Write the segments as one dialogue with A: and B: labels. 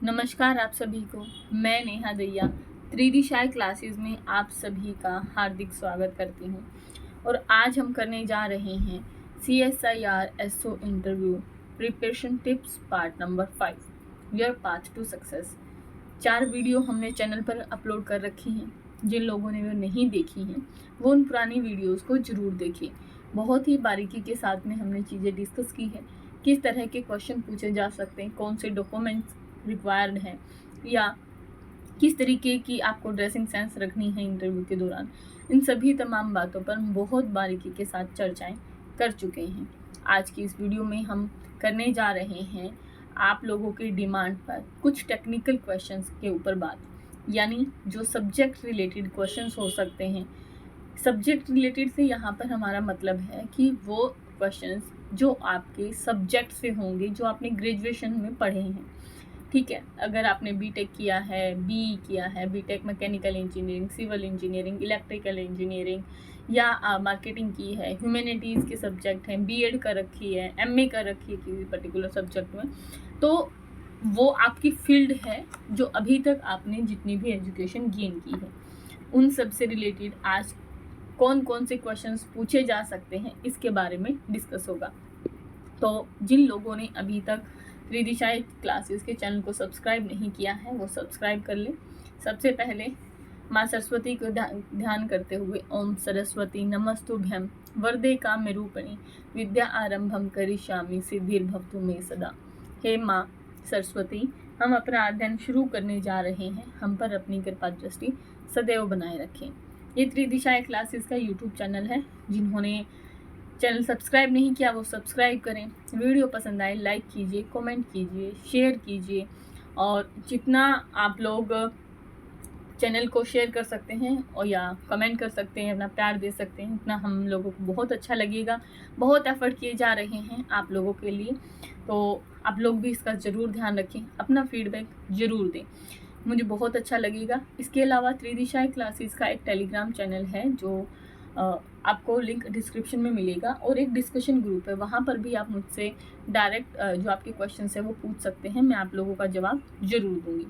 A: नमस्कार आप सभी को। मैं नेहा दैया त्रिदिशाएं क्लासेस में आप सभी का हार्दिक स्वागत करती हूँ। और आज हम करने जा रहे हैं CSIR SO interview preparation tips part number 5 your path to success. 4 video हमने चैनल पर अपलोड कर रखी हैं। जिन लोगों ने वो नहीं देखी हैं वो उन पुरानी वीडियोस को ज़रूर देखें। बहुत ही बारीकी के साथ में हमने चीज़ें डिस्कस की है, किस तरह के क्वेश्चन पूछे जा सकते हैं, कौन से डॉक्यूमेंट्स रिक्वायर्ड है, या किस तरीके की आपको ड्रेसिंग सेंस रखनी है इंटरव्यू के दौरान। इन सभी तमाम बातों पर हम बहुत बारीकी के साथ चर्चाएं कर चुके हैं। आज की इस वीडियो में हम करने जा रहे हैं आप लोगों की डिमांड पर कुछ टेक्निकल क्वेश्चंस के ऊपर बात, यानी जो सब्जेक्ट रिलेटेड क्वेश्चंस हो सकते हैं। सब्जेक्ट रिलेटेड से यहाँ पर हमारा मतलब है कि वो क्वेश्चंस जो आपके सब्जेक्ट से होंगे, जो आपने ग्रेजुएशन में पढ़े हैं। ठीक है, अगर आपने बीटेक किया है, बीई किया है, BTech mechanical engineering, civil engineering, electrical engineering, या मार्केटिंग की है, ह्यूमैनिटीज़ के सब्जेक्ट हैं, बीएड कर रखी है, एमए कर रखी है किसी पर्टिकुलर सब्जेक्ट में, तो वो आपकी फील्ड है जो अभी तक आपने जितनी भी एजुकेशन गेन की है उन सब से रिलेटेड आज कौन कौन से क्वेश्चंस पूछे जा सकते हैं इसके बारे में डिस्कस होगा। तो जिन लोगों ने अभी तक त्रिदिशाएं क्लासेस के चैनल को सब्सक्राइब नहीं किया है वो सब्सक्राइब कर लें। सबसे पहले माँ सरस्वती को ध्यान करते हुए ओम सरस्वती नमस्तुभ्यं वरदे कामरूपिणी विद्या आरंभम करिष्यामि सिद्धिर्भवतु मे सदा। हे माँ सरस्वती, हम अपना अध्ययन शुरू करने जा रहे हैं, हम पर अपनी कृपा दृष्टि सदैव बनाए रखें। ये त्रिदिशाएं क्लासेस का यूट्यूब चैनल है। जिन्होंने चैनल सब्सक्राइब नहीं किया वो सब्सक्राइब करें। वीडियो पसंद आए लाइक कीजिए, कमेंट कीजिए, शेयर कीजिए, और जितना आप लोग चैनल को शेयर कर सकते हैं और या कमेंट कर सकते हैं, अपना प्यार दे सकते हैं, इतना हम लोगों को बहुत अच्छा लगेगा। बहुत एफर्ट किए जा रहे हैं आप लोगों के लिए, तो आप लोग भी इसका ज़रूर ध्यान रखें, अपना फीडबैक ज़रूर दें, मुझे बहुत अच्छा लगेगा। इसके अलावा त्रिदिशाएं क्लासेस का एक टेलीग्राम चैनल है जो आपको लिंक डिस्क्रिप्शन में मिलेगा, और एक डिस्कशन ग्रुप है, वहाँ पर भी आप मुझसे डायरेक्ट जो आपके क्वेश्चन है वो पूछ सकते हैं, मैं आप लोगों का जवाब ज़रूर दूँगी।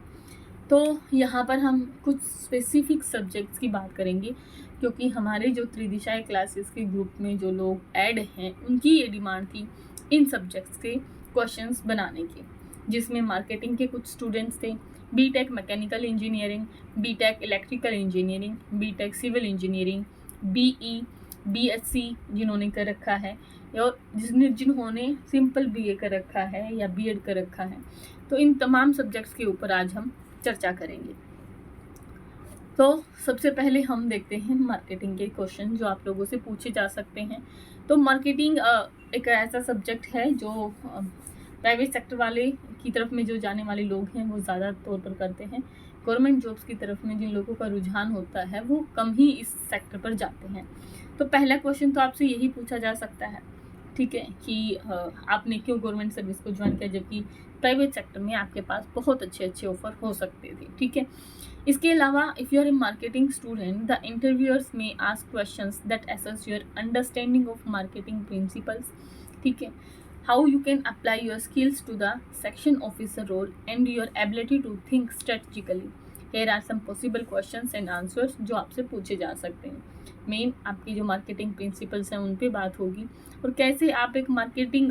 A: तो यहाँ पर हम कुछ स्पेसिफिक सब्जेक्ट्स की बात करेंगे, क्योंकि हमारे जो त्रिदिशाएं क्लासेस के ग्रुप में जो लोग ऐड हैं उनकी ये डिमांड थी इन सब्जेक्ट्स के क्वेश्चंस बनाने की, जिसमें मार्केटिंग के कुछ स्टूडेंट्स थे, BTech mechanical engineering, BTech electrical engineering, BTech civil engineering, BE, BSc जिन्होंने कर रखा है, और जिन्होंने सिंपल बीए कर रखा है या बीएड कर रखा है। तो इन तमाम सब्जेक्ट्स के ऊपर आज हम चर्चा करेंगे। तो सबसे पहले हम देखते हैं मार्केटिंग के क्वेश्चन जो आप लोगों से पूछे जा सकते हैं। तो मार्केटिंग एक ऐसा सब्जेक्ट है जो प्राइवेट सेक्टर वाले की तरफ में जो जाने वाले लोग हैं वो ज़्यादा तौर पर करते हैं। गवर्नमेंट जॉब्स की तरफ में जिन लोगों का रुझान होता है वो कम ही इस सेक्टर पर जाते हैं। तो पहला क्वेश्चन तो आपसे यही पूछा जा सकता है, ठीक है, कि आपने क्यों गवर्नमेंट सर्विस को ज्वाइन किया जबकि प्राइवेट सेक्टर में आपके पास बहुत अच्छे अच्छे ऑफर हो सकते थे। ठीक है, इसके अलावा if you are a marketing student the interviewers may ask questions that assess your understanding of marketing principles. ठीक है, how you can apply your skills to the section officer role and your ability to think strategically. Here are some possible questions and answers जो आपसे पूछे जा सकते हैं। Main आपकी जो मार्केटिंग प्रिंसिपल्स हैं उन पे बात होगी, और कैसे आप एक मार्केटिंग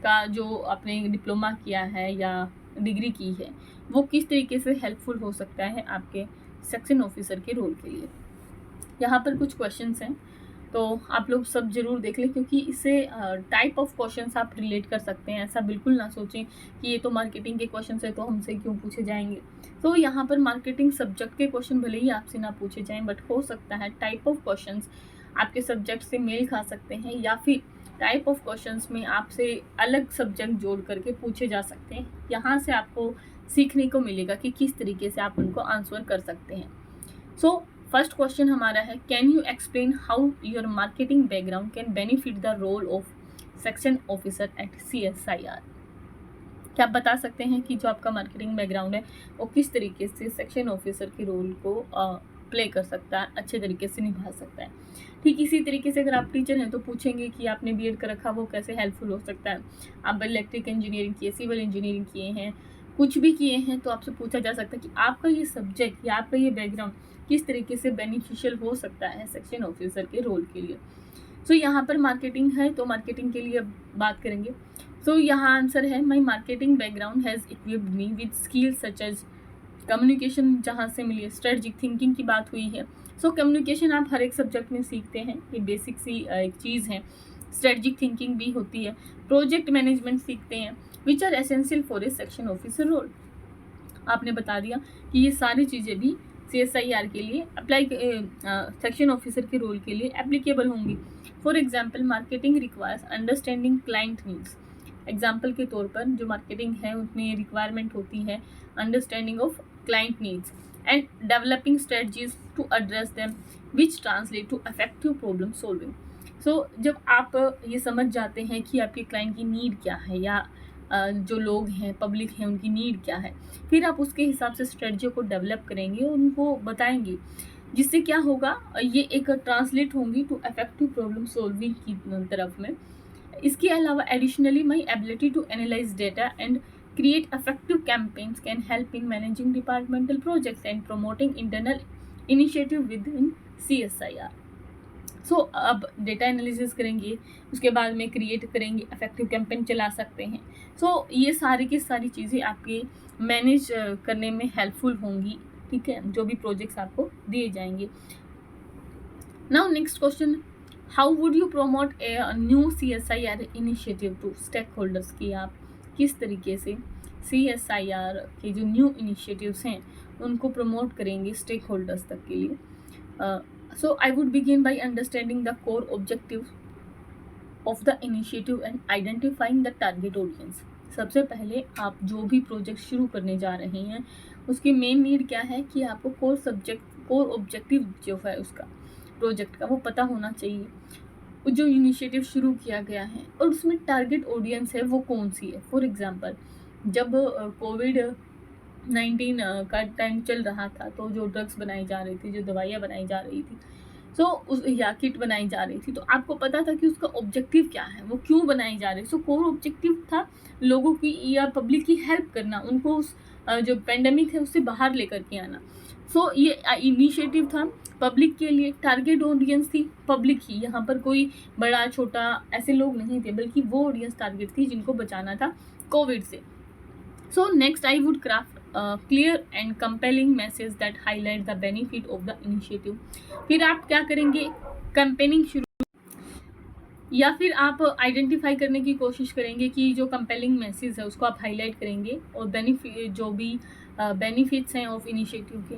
A: का जो आपने डिप्लोमा किया है या डिग्री की है वो किस तरीके से हेल्पफुल हो सकता है आपके सेक्शन ऑफिसर के रोल के लिए। यहाँ पर कुछ क्वेश्चंस हैं, तो आप लोग सब ज़रूर देख लें, क्योंकि इससे टाइप ऑफ क्वेश्चंस आप रिलेट कर सकते हैं। ऐसा बिल्कुल ना सोचें कि ये तो मार्केटिंग के क्वेश्चन है तो हमसे क्यों पूछे जाएंगे। तो यहाँ पर मार्केटिंग सब्जेक्ट के क्वेश्चन भले ही आपसे ना पूछे जाएं, बट हो सकता है टाइप ऑफ क्वेश्चंस आपके सब्जेक्ट से मेल खा सकते हैं, या फिर टाइप ऑफ क्वेश्चंस में आपसे अलग सब्जेक्ट जोड़ करके पूछे जा सकते हैं। यहाँ से आपको सीखने को मिलेगा कि किस तरीके से आप उनको आंसर कर सकते हैं। सो फर्स्ट क्वेश्चन हमारा है, can you explain how your marketing background can benefit the role of section officer at CSIR। क्या आप बता सकते हैं कि जो आपका मार्केटिंग बैकग्राउंड है वो किस तरीके से सेक्शन ऑफिसर के रोल को प्ले कर सकता है, अच्छे तरीके से निभा सकता है। ठीक इसी तरीके से अगर आप टीचर हैं तो पूछेंगे कि आपने बीएड कर रखा वो कैसे हेल्पफुल हो सकता है। आप इलेक्ट्रिक इंजीनियरिंग किए, सिविल इंजीनियरिंग किए हैं, कुछ भी किए हैं तो आपसे पूछा जा सकता है कि आपका ये सब्जेक्ट या आपका ये बैकग्राउंड किस तरीके से बेनिफिशियल हो सकता है सेक्शन ऑफिसर के रोल के लिए। सो यहाँ पर मार्केटिंग है तो मार्केटिंग के लिए अब बात करेंगे। सो यहाँ आंसर है, my marketing background has equipped me with skills such as communication, जहाँ से मिली स्ट्रेटजिक थिंकिंग की बात हुई है। सो कम्युनिकेशन आप हर एक सब्जेक्ट में सीखते हैं, ये बेसिक सी एक चीज़ है। स्ट्रेटजिक थिंकिंग भी होती है, प्रोजेक्ट मैनेजमेंट सीखते हैं, which are essential for a section officer role. आपने बता दिया कि ये सारी चीज़ें भी CSIR के लिए अप्लाई, सेक्शन ऑफिसर के रोल के लिए एप्लीकेबल होंगी। For example, marketing requires understanding client needs. Example के तौर पर जो मार्केटिंग है उसमें रिक्वायरमेंट होती है understanding of client needs and developing strategies to address them which translate to effective problem solving. So जब आप ये समझ जाते हैं कि आपके क्लाइंट की नीड क्या है या जो लोग हैं पब्लिक हैं उनकी नीड क्या है, फिर आप उसके हिसाब से स्ट्रेटजी को डेवलप करेंगे और उनको बताएंगे, जिससे क्या होगा, ये एक ट्रांसलेट होंगी टू इफेक्टिव प्रॉब्लम सॉल्विंग की तरफ में। इसके अलावा additionally my ability to analyse data and create effective campaigns can help in managing departmental projects and promoting internal initiative within CSIR. सो अब डेटा एनालिसिस करेंगे, उसके बाद में क्रिएट करेंगे, इफेक्टिव कैंपेन चला सकते हैं। सो ये सारी की सारी चीज़ें आपके मैनेज करने में हेल्पफुल होंगी, ठीक है, जो भी प्रोजेक्ट्स आपको दिए जाएंगे। Now next question, how would you promote a new CSIR initiative to stakeholders की आप किस तरीके से CSIR के जो न्यू इनिशिएटिव्स हैं उनको प्रमोट करेंगे स्टेक होल्डर्स तक के लिए। So I would begin by understanding the core objective of the initiative and identifying the target audience. सबसे पहले आप जो भी प्रोजेक्ट शुरू करने जा रहे हैं उसकी मेन नीड क्या है कि आपको कोर ऑब्जेक्टिव जो है उसका प्रोजेक्ट का वो पता होना चाहिए, जो इनिशिएटिव शुरू किया गया है और उसमें टारगेट ऑडियंस है वो कौन सी है। फॉर एग्जांपल, जब कोविड-19 का टाइम चल रहा था तो जो ड्रग्स बनाई जा रही थी, जो दवाइयाँ बनाई जा रही थी, सो उस या किट बनाई जा रही थी, तो आपको पता था कि उसका ऑब्जेक्टिव क्या है, वो क्यों बनाई जा रही है। सो कोर ऑब्जेक्टिव था लोगों की या पब्लिक की हेल्प करना, उनको उस जो पेंडेमिक है उससे बाहर लेकर के आना। सो ये इनिशिएटिव था पब्लिक के लिए, टारगेट ऑडियंस थी पब्लिक ही, यहाँ पर कोई बड़ा छोटा ऐसे लोग नहीं थे, बल्कि वो ऑडियंस टारगेट थी जिनको बचाना था कोविड से। So next I would craft clear and compelling message that highlight the benefit of the initiative. फिर आप क्या करेंगे, कैंपेनिंग शुरू, या फिर आप आइडेंटिफाई करने की कोशिश करेंगे कि जो कंपेलिंग मैसेज है उसको आप हाईलाइट करेंगे और बेनिफिट जो भी बेनिफिट्स हैं ऑफ इनिशिएटिव के,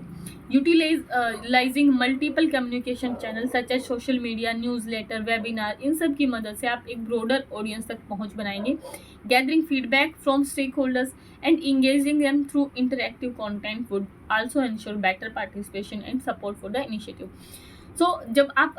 A: utilizing multiple communication channel such as social media, newsletter, webinar, इन सब की मदद से आप एक ब्रॉडर ऑडियंस तक पहुंच बनाएंगे। Gathering feedback from stakeholders and engaging them through interactive content would also ensure better participation and support for the initiative. So जब आप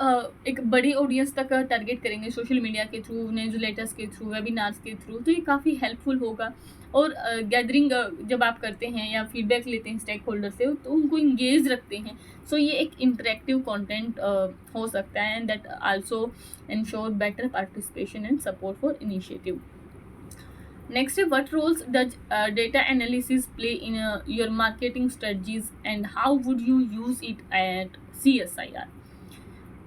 A: एक बड़ी ऑडियंस तक टारगेट करेंगे सोशल मीडिया के थ्रू, न्यूज़लेटर्स के थ्रू, वेबिनार्स के थ्रू, तो ये काफ़ी हेल्पफुल होगा। और गैदरिंग जब आप करते हैं या फीडबैक लेते हैं स्टेक होल्डर से तो उनको इंगेज रखते हैं, सो ये एक इंटरेक्टिव कंटेंट हो सकता है and that also ensure better participation and support for initiative. Next, what roles does data analysis play in your marketing strategies and how would you use it at CSIR?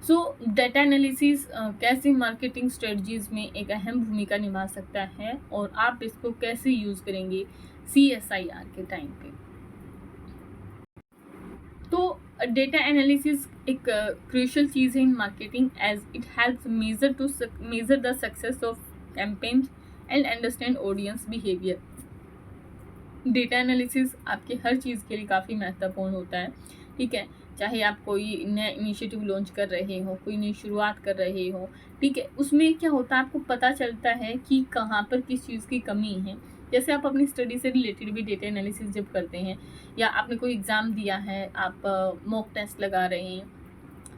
A: So data analysis कैसे marketing strategies में एक अहम भूमिका निभा सकता है और आप इसको कैसे यूज़ करेंगे CSIR के टाइम पे। तो डेटा एनालिसिस एक क्रूशियल चीज़ है in marketing as it helps measure the success of campaigns and understand audience behaviour. Data analysis आपके हर चीज़ के लिए काफ़ी महत्वपूर्ण होता है, ठीक है, चाहे आप कोई नया इनिशिएटिव लॉन्च कर रहे हो, कोई नई शुरुआत कर रहे हो, ठीक है, उसमें क्या होता है आपको पता चलता है कि कहाँ पर किस चीज़ की कमी है। जैसे आप अपनी स्टडी से रिलेटेड भी डेटा एनालिसिस जब करते हैं या आपने कोई एग्ज़ाम दिया है, आप मॉक टेस्ट लगा रहे हैं,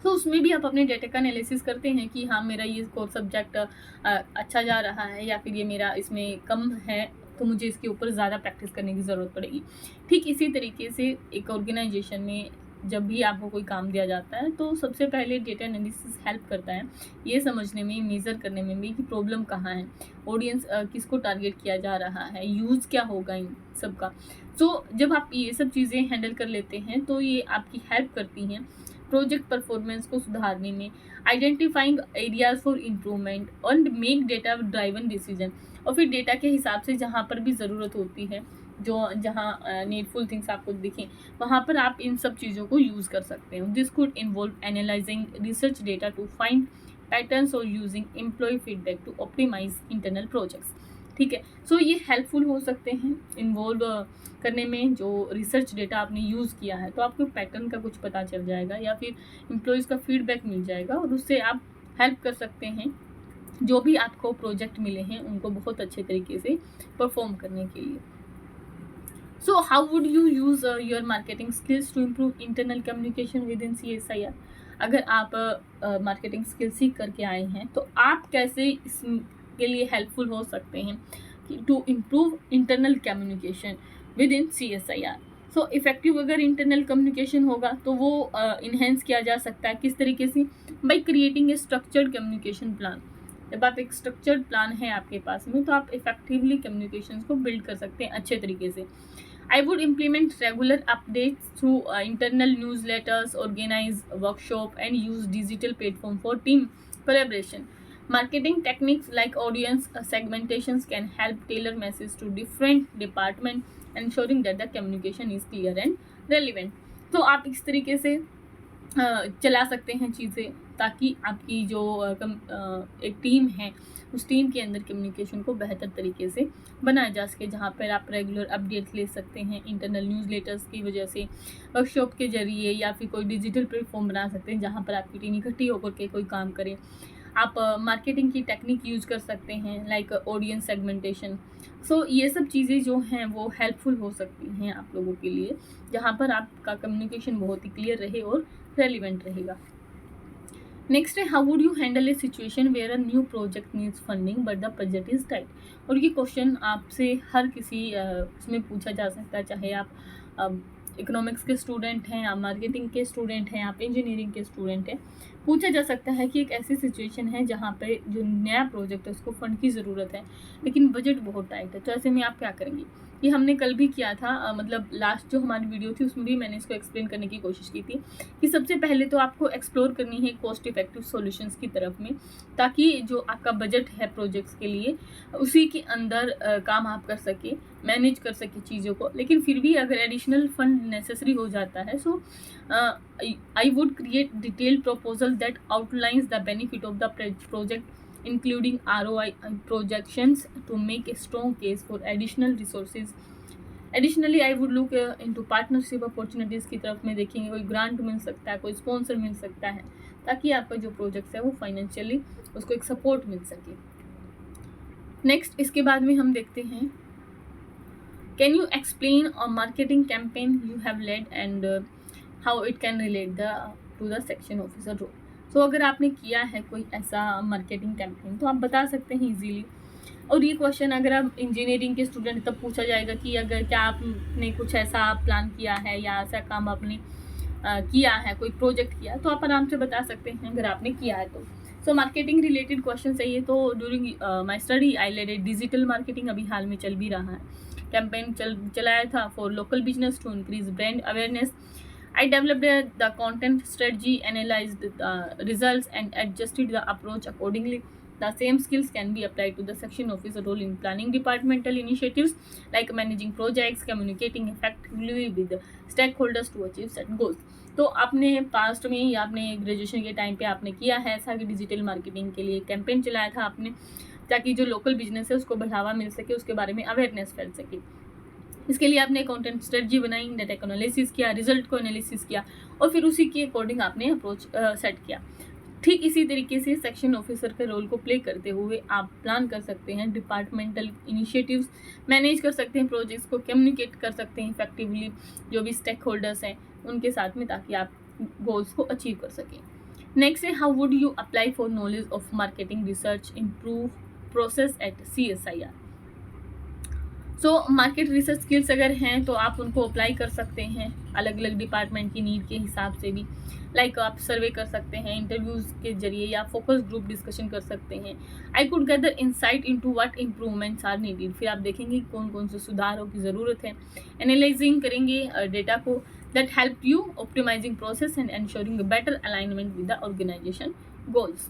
A: तो उसमें भी आप अपने डेटा का एनालिसिस करते हैं कि हाँ मेरा ये कोर सब्जेक्ट अच्छा जा रहा है या फिर ये मेरा इसमें कम है तो मुझे इसके ऊपर ज़्यादा प्रैक्टिस करने की ज़रूरत पड़ेगी। ठीक इसी तरीके से एक ऑर्गेनाइजेशन में जब भी आपको कोई काम दिया जाता है तो सबसे पहले डेटा एनालिसिस हेल्प करता है ये समझने में, मेज़र करने में भी कि प्रॉब्लम कहाँ है, ऑडियंस किसको टारगेट किया जा रहा है, यूज़ क्या होगा इन सब का। तो जब आप ये सब चीज़ें हैंडल कर लेते हैं तो ये आपकी हेल्प करती हैं प्रोजेक्ट परफॉर्मेंस को सुधारने में, आइडेंटिफाइंग एरियाज फॉर इम्प्रूवमेंट और मेक डेटा ड्राइवन डिसीजन। और फिर डेटा के हिसाब से जहाँ पर भी ज़रूरत होती है, जो जहाँ नीडफुल थिंग्स आपको दिखें, वहाँ पर आप इन सब चीज़ों को यूज़ कर सकते हो। This could involve analyzing research data to find patterns और using employee feedback to optimize internal projects. ठीक है, सो ये हेल्पफुल हो सकते हैं इन्वॉल्व करने में। जो रिसर्च डेटा आपने यूज़ किया है तो आपको पैटर्न का कुछ पता चल जाएगा या फिर एम्प्लॉयज़ का फीडबैक मिल जाएगा और उससे आप हेल्प कर सकते हैं जो भी आपको प्रोजेक्ट मिले हैं उनको बहुत अच्छे तरीके से परफॉर्म करने के लिए। So how would you use your marketing skills to improve internal communication within CSIR? अगर आप मार्केटिंग स्किल सीख करके आए हैं तो आप कैसे इसके लिए हेल्पफुल हो सकते हैं कि to improve internal communication within CSIR। So effective अगर इंटरनल कम्युनिकेशन होगा तो वो इन्हेंस किया जा सकता है किस तरीके से? By creating a structured communication plan. जब आप एक स्ट्रक्चर्ड प्लान है आपके पास में तो आप इफेक्टिवली कम्युनिकेशन को बिल्ड कर सकते हैं अच्छे तरीके से। I would implement regular updates through internal newsletters, organize workshop, and use digital platform for team collaboration. Marketing techniques like audience segmentations can help tailor message to different departments, ensuring that the communication is clear and relevant. तो आप इस तरीके से चला सकते हैं चीज़ें ताकि आपकी जो एक टीम है उस टीम के अंदर कम्युनिकेशन को बेहतर तरीके से बनाया जा सके, जहाँ पर आप रेगुलर अपडेट्स ले सकते हैं इंटरनल न्यूज़लेटर्स की वजह से, वर्कशॉप के जरिए, या फिर कोई डिजिटल प्लेटफॉर्म बना सकते हैं जहाँ पर आपकी टीम इकट्ठी होकर के कोई काम करे। आप मार्केटिंग की टेक्निक यूज़ कर सकते हैं लाइक ऑडियंस सेगमेंटेशन। सो ये सब चीज़ें जो हैं वो हेल्पफुल हो सकती हैं आप लोगों के लिए, जहाँ पर आपका कम्युनिकेशन बहुत ही क्लियर रहे और रेलिवेंट रहेगा। नेक्स्ट है how would you handle a situation where a new project needs funding but the budget is tight. और ये क्वेश्चन आपसे हर किसी इसमें पूछा जा सकता है, चाहे आप इकोनॉमिक्स के स्टूडेंट हैं, आप मार्केटिंग के स्टूडेंट हैं, आप इंजीनियरिंग के स्टूडेंट हैं। पूछा जा सकता है कि एक ऐसी सिचुएशन है जहाँ पे जो नया प्रोजेक्ट है उसको फंड की ज़रूरत है लेकिन बजट बहुत टाइट है, तो ऐसे में आप क्या करेंगे? ये हमने कल भी किया था, मतलब लास्ट जो हमारी वीडियो थी उसमें भी मैंने इसको एक्सप्लेन करने की कोशिश की थी कि सबसे पहले तो आपको एक्सप्लोर करनी है कॉस्ट इफेक्टिव सॉल्यूशंस की तरफ में, ताकि जो आपका बजट है प्रोजेक्ट्स के लिए उसी के अंदर काम आप कर सके, मैनेज कर सके चीज़ों को। लेकिन फिर भी अगर एडिशनल फंड नेसेसरी हो जाता है so I would create detailed proposal that outlines the benefit of the project including ROI projections to make a strong case for additional resources. Additionally, I would look into partnership opportunities की तरफ में देखेंगे, कोई grant मिल सकता है, कोई sponsor मिल सकता है, ताकि आपका जो प्रोजेक्ट है वो फाइनेंशियली उसको एक सपोर्ट मिल सके। नेक्स्ट इसके बाद में हम देखते हैं can you explain a marketing campaign you have led and how it can relate to the section officer role. तो अगर आपने किया है कोई ऐसा मार्केटिंग कैंपेन तो आप बता सकते हैं इजीली। और ये क्वेश्चन अगर आप इंजीनियरिंग के स्टूडेंट तब पूछा जाएगा कि अगर क्या आपने कुछ ऐसा प्लान किया है या ऐसा काम आपने किया है, कोई प्रोजेक्ट किया, तो आप आराम से बता सकते हैं अगर आपने किया है तो। सो मार्केटिंग रिलेटेड क्वेश्चन चाहिए तो during my study I led a digital marketing, अभी हाल में चल भी रहा है, कैंपेन चलाया था for local business to increase brand awareness. I developed the content strategy, analyzed the results, and adjusted the approach accordingly. The same skills can be applied to the section officer role in planning departmental initiatives like managing projects, communicating effectively with stakeholders to achieve set goals. तो आपने past में या आपने graduation के time पे आपने किया है ऐसा कि डिजिटल मार्केटिंग के लिए कैंपेन चलाया था आपने, ताकि जो लोकल बिजनेस है उसको बढ़ावा मिल सके, उसके बारे में अवेयरनेस फैल सके। इसके लिए आपने कंटेंट स्ट्रेटजी बनाई, डाटा को एनालिसिस किया, रिजल्ट को एनालिसिस किया और फिर उसी के अकॉर्डिंग आपने अप्रोच सेट किया। ठीक इसी तरीके से सेक्शन ऑफिसर के रोल को प्ले करते हुए आप प्लान कर सकते हैं डिपार्टमेंटल इनिशिएटिव्स, मैनेज कर सकते हैं प्रोजेक्ट्स को, कम्युनिकेट कर सकते हैं इफेक्टिवली जो भी स्टेक होल्डर्स हैं उनके साथ में, ताकि आप गोल्स को अचीव कर सकें। नेक्स्ट है how would you apply for knowledge of marketing research improve process at CSIR। So market research skills अगर हैं तो आप उनको अप्लाई कर सकते हैं अलग अलग डिपार्टमेंट की नीड के हिसाब से भी। लाइक आप सर्वे कर सकते हैं इंटरव्यूज़ के जरिए या फोकस ग्रुप डिस्कशन कर सकते हैं। I could gather insight into what improvements are needed, फिर आप देखेंगे कौन कौन से सुधारों की ज़रूरत है। एनालाइजिंग करेंगे डेटा को, that help you optimizing process and ensuring better alignment with the organization goals.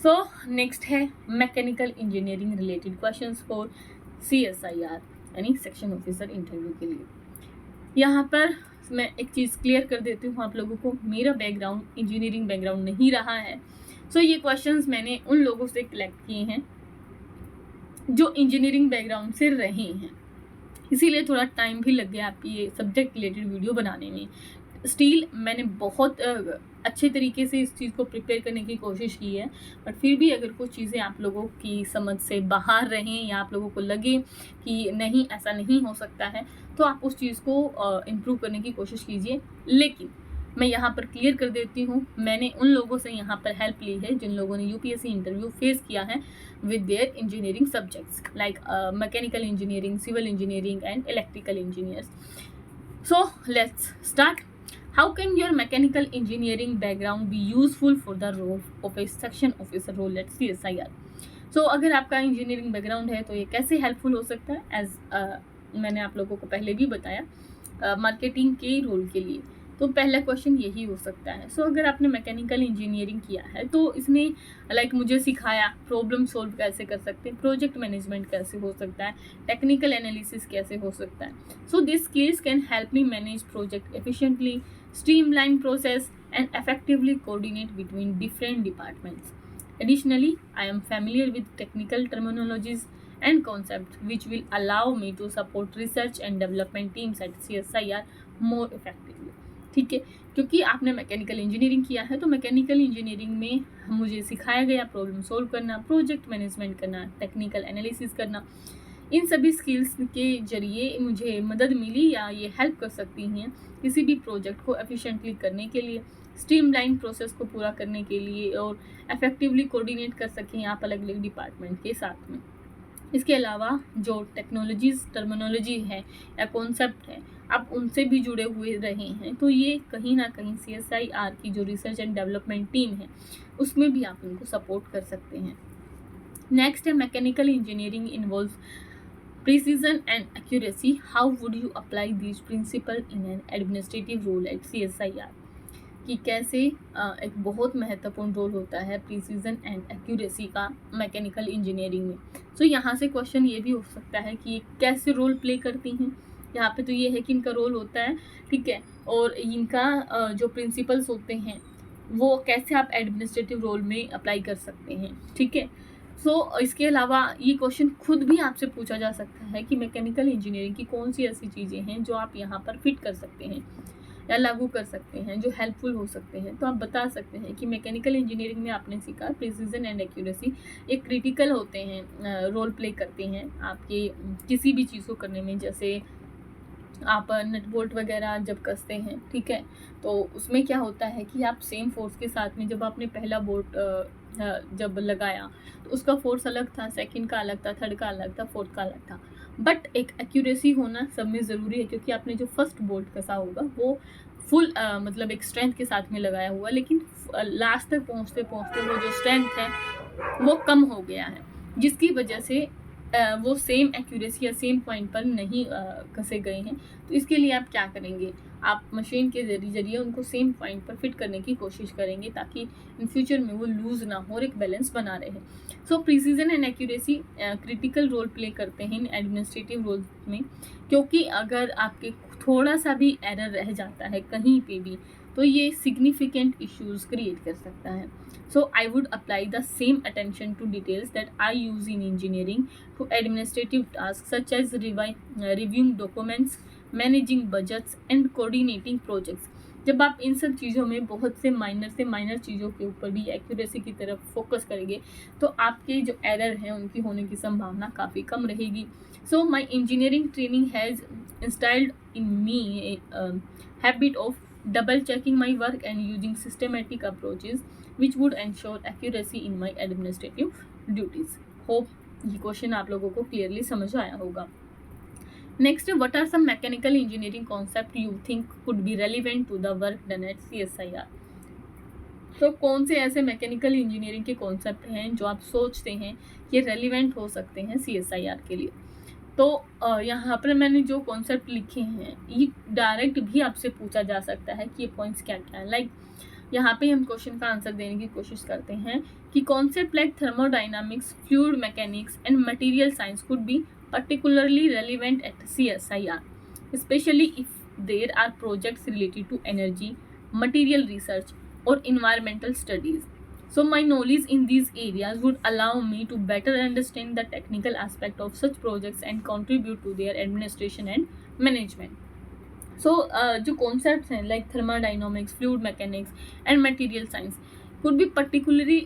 A: So next है mechanical engineering related questions for CSIR यानी सेक्शन ऑफिसर इंटरव्यू के लिए। यहाँ पर मैं एक चीज़ क्लियर कर देती हूँ आप लोगों को, मेरा बैकग्राउंड इंजीनियरिंग बैकग्राउंड नहीं रहा है। सो ये क्वेश्चंस मैंने उन लोगों से कलेक्ट किए हैं जो इंजीनियरिंग बैकग्राउंड से रहे हैं, इसीलिए थोड़ा टाइम भी लग गया आपकी ये सब्जेक्ट रिलेटेड वीडियो बनाने में। स्टिल मैंने बहुत अच्छे तरीके से इस चीज़ को प्रिपेयर करने की कोशिश की है, बट फिर भी अगर कुछ चीज़ें आप लोगों की समझ से बाहर रहें या आप लोगों को लगे कि नहीं ऐसा नहीं हो सकता है, तो आप उस चीज़ को इम्प्रूव करने की कोशिश कीजिए। लेकिन मैं यहाँ पर क्लियर कर देती हूँ, मैंने उन लोगों से यहाँ पर हेल्प ली है जिन लोगों ने UPSC इंटरव्यू फेस किया है with their engineering subjects like mechanical engineering, civil engineering and electrical engineers. So let's start. How can your mechanical engineering background be useful for the role of a section officer role at CSIR? So अगर आपका engineering background है तो ये कैसे helpful हो सकता है as मैंने आप लोगों को पहले भी बताया मार्केटिंग के रोल के लिए। तो पहला क्वेश्चन यही हो सकता है। सो अगर आपने मैकेनिकल इंजीनियरिंग किया है तो इसने मुझे सिखाया प्रॉब्लम सोल्व कैसे कर सकते हैं, प्रोजेक्ट मैनेजमेंट कैसे हो सकता है, टेक्निकल एनालिसिस कैसे हो सकता है। सो this skills can help me manage project efficiently, streamline process and effectively coordinate between different departments. Additionally, I am familiar with technical terminologies and concepts which will allow me to support research and development teams at CSIR more effectively. ठीक है, क्योंकि आपने mechanical engineering किया है तो mechanical engineering में मुझे सिखाया गया प्रॉब्लम सोल्व करना, प्रोजेक्ट मैनेजमेंट करना, टेक्निकल एनालिसिस करना, इन सभी स्किल्स के जरिए मुझे मदद मिली या ये हेल्प कर सकती हैं किसी भी प्रोजेक्ट को एफिशिएंटली करने के लिए, स्ट्रीमलाइन प्रोसेस को पूरा करने के लिए और इफेक्टिवली कोऑर्डिनेट कर सकें आप अलग अलग डिपार्टमेंट के साथ में। इसके अलावा जो टेक्नोलॉजीज टर्मिनोलॉजी है या कॉन्सेप्ट है आप उनसे भी जुड़े हुए रहे हैं, तो ये कहीं ना कहीं CSIR की जो रिसर्च एंड डेवलपमेंट टीम है उसमें भी आप उनको सपोर्ट कर सकते हैं। नेक्स्ट है mechanical engineering involves precision and accuracy. How would you apply these principle in an administrative role at CSIR? कि कैसे एक बहुत महत्वपूर्ण रोल होता है प्रिसीजन एंड एक्यूरेसी का मैकेनिकल इंजीनियरिंग में। सो यहाँ से क्वेश्चन ये भी हो सकता है कि कैसे रोल प्ले करती हैं। यहाँ पे तो ये है कि इनका रोल होता है, ठीक है, और इनका जो प्रिंसिपल्स होते हैं वो कैसे आप एडमिनिस्ट्रेटिव रोल में अप्लाई कर सकते हैं, ठीक है। सो इसके अलावा ये क्वेश्चन खुद भी आपसे पूछा जा सकता है कि मैकेनिकल इंजीनियरिंग की कौन सी ऐसी चीज़ें हैं जो आप यहाँ पर फिट कर सकते हैं या लागू कर सकते हैं जो हेल्पफुल हो सकते हैं। तो आप बता सकते हैं कि मैकेनिकल इंजीनियरिंग में आपने सीखा प्रिसीजन एंड एक्यूरेसी एक क्रिटिकल होते हैं, रोल प्ले करते हैं आपके किसी भी चीज़ को करने में। जैसे आप नट बोल्ट वगैरह जब कसते हैं, ठीक है, तो उसमें क्या होता है कि आप सेम फोर्स के साथ में जब आपने पहला बोल्ट जब लगाया तो उसका फोर्स अलग था, सेकंड का अलग था, थर्ड का अलग था, फोर्थ का अलग था, बट एक एक्यूरेसी होना सब में ज़रूरी है क्योंकि आपने जो फर्स्ट बोल्ट कसा होगा वो फुल मतलब एक स्ट्रेंथ के साथ में लगाया हुआ, लेकिन लास्ट तक पहुँचते पहुँचते वो जो स्ट्रेंथ है वो कम हो गया है, जिसकी वजह से वो सेम एक्यूरेसी या सेम पॉइंट पर नहीं कसे गए हैं। तो इसके लिए आप क्या करेंगे, आप मशीन के जरिए उनको सेम पॉइंट पर फिट करने की कोशिश करेंगे ताकि इन फ्यूचर में वो लूज़ ना हो और एक बैलेंस बना रहे। So precision and accuracy critical role play करते हैं इन एडमिनिस्ट्रेटिव रोल में, क्योंकि अगर आपके थोड़ा सा भी एरर रह जाता है कहीं पे भी तो ये सिग्निफिकेंट इश्यूज क्रिएट कर सकता है। So I would apply the same attention to details that I use in engineering to administrative tasks such as reviewing documents, managing budgets and coordinating projects. जब आप इन सब चीज़ों में बहुत से माइनर चीज़ों के ऊपर भी एक्यूरेसी की तरफ फोकस करेंगे तो आपके जो एरर हैं उनकी होने की संभावना काफ़ी कम रहेगी। So my engineering training has instilled in me habit of double checking my work and using systematic approaches which would ensure accuracy in my administrative duties. Hope ये क्वेश्चन आप लोगों को क्लियरली समझ आया होगा। Next, what are some mechanical engineering concept you think could be relevant to the work done at CSIR? तो कौन से ऐसे मैकेनिकल इंजीनियरिंग के कॉन्सेप्ट हैं जो आप सोचते हैं ये रेलिवेंट हो सकते हैं CSIR के लिए? तो यहाँ पर मैंने जो कॉन्सेप्ट लिखे हैं ये डायरेक्ट भी आपसे पूछा जा सकता है कि ये पॉइंट्स क्या क्या है। लाइक यहाँ पे हम क्वेश्चन का आंसर देने की कोशिश करते हैं कि concept like thermodynamics, fluid mechanics and material science could be particularly relevant at CSIR, especially if there are projects related to energy, material research, or environmental studies. So my knowledge in these areas would allow me to better understand the technical aspect of such projects and contribute to their administration and management. So जो concepts हैं like thermodynamics, fluid mechanics and material science could be particularly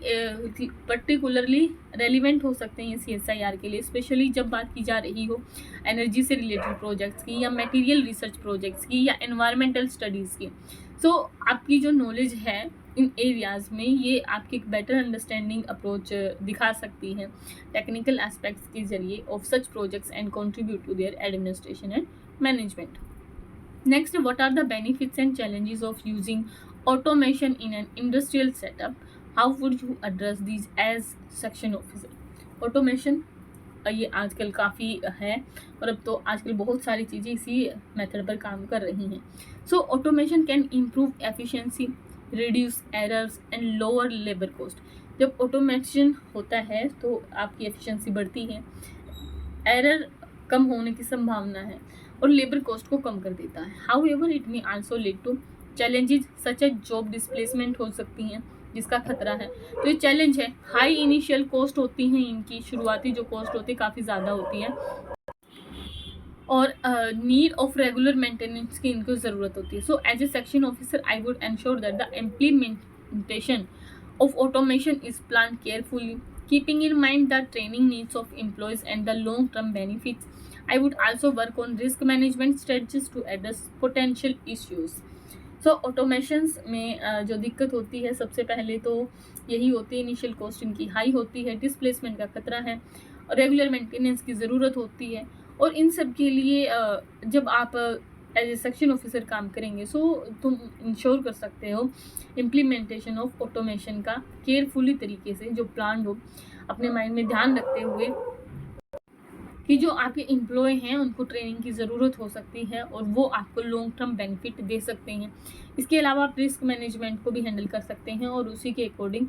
A: relevant हो सकते हैं CSIR के लिए, specially जब बात की जा रही हो एनर्जी से रिलेटेड प्रोजेक्ट्स की या मटेरियल रिसर्च प्रोजेक्ट्स की या एनवायरमेंटल स्टडीज़ की। सो आपकी जो नॉलेज है इन एरियाज़ में ये आपकी एक बेटर अंडरस्टैंडिंग अप्रोच दिखा सकती है टेक्निकल एस्पेक्ट्स के जरिए of such projects and contribute to their administration and management. Next, what are the benefits and challenges of using automation in an industrial setup? How would you address these as section officer? Automation ये आजकल काफ़ी है और अब तो आजकल बहुत सारी चीज़ें इसी मेथड पर काम कर रही हैं। So automation can improve efficiency, reduce errors and lower labour cost. जब ऑटोमेशन होता है तो आपकी एफिशिएंसी बढ़ती है, एरर कम होने की संभावना है और लेबर कॉस्ट को कम कर देता है। However it may also lead to challenges such as job displacement हो सकती हैं जिसका खतरा है। तो ये चैलेंज है, हाई इनिशियल कॉस्ट होती हैं, इनकी शुरुआती जो कॉस्ट होती है काफ़ी ज़्यादा होती है और नीड ऑफ रेगुलर मेंटेनेंस की इनको ज़रूरत होती है। So as a section officer I would ensure that the implementation of automation is planned carefully, keeping in mind the training needs of employees and the long-term benefits. I would also work on risk management strategies to address potential issues. So automations में जो दिक्कत होती है सबसे पहले तो यही होती है, इनिशियल कॉस्ट इनकी हाई होती है, डिस्प्लेसमेंट का खतरा है और रेगुलर मेंटेनेंस की ज़रूरत होती है। और इन सब के लिए जब आप एज ए सेक्शन ऑफिसर काम करेंगे सो तुम इंश्योर कर सकते हो इम्प्लीमेंटेशन ऑफ ऑटोमेशन का केयरफुली तरीके से, जो प्लान हो, अपने माइंड में ध्यान रखते हुए कि जो आपके एम्प्लॉय हैं उनको ट्रेनिंग की ज़रूरत हो सकती है और वो आपको लॉन्ग टर्म बेनिफिट दे सकते हैं। इसके अलावा आप रिस्क मैनेजमेंट को भी हैंडल कर सकते हैं और उसी के अकॉर्डिंग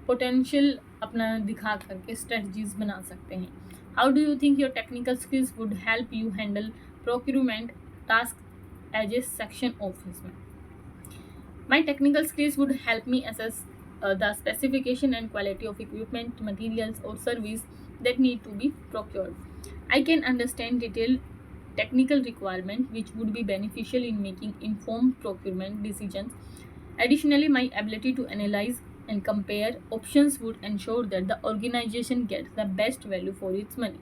A: पोटेंशियल अपना दिखा करके स्ट्रेटजीज बना सकते हैं। How do you think your technical skills would help you handle procurement task as a section officer? My technical skills would help me assess the specification and quality of equipment, materials, or service that need to be procured. I can understand detailed technical requirement which would be beneficial in making informed procurement decisions. Additionally, my ability to analyze and compare options would ensure that the organization gets the best value for its money.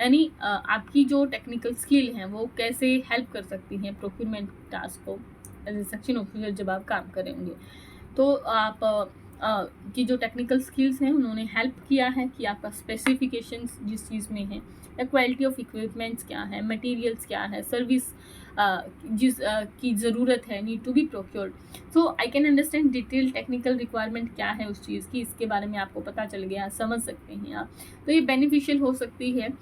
A: यानी आपकी जो technical skill हैं वो कैसे help कर सकती हैं procurement task को एज ए सेक्शन ऑफिसर जब आप काम करेंगे। तो आप की जो टेक्निकल स्किल्स हैं उन्होंने हेल्प किया है कि आपका स्पेसिफिकेशंस जिस चीज़ में है या क्वालिटी ऑफ इक्विपमेंट्स क्या है, मटेरियल्स क्या है, सर्विस जिस की ज़रूरत है need to be procured. So I can understand detail technical requirement क्या है उस चीज़ की, इसके बारे में आपको पता चल गया, समझ सकते हैं आप। तो ये बेनिफिशियल हो सकती है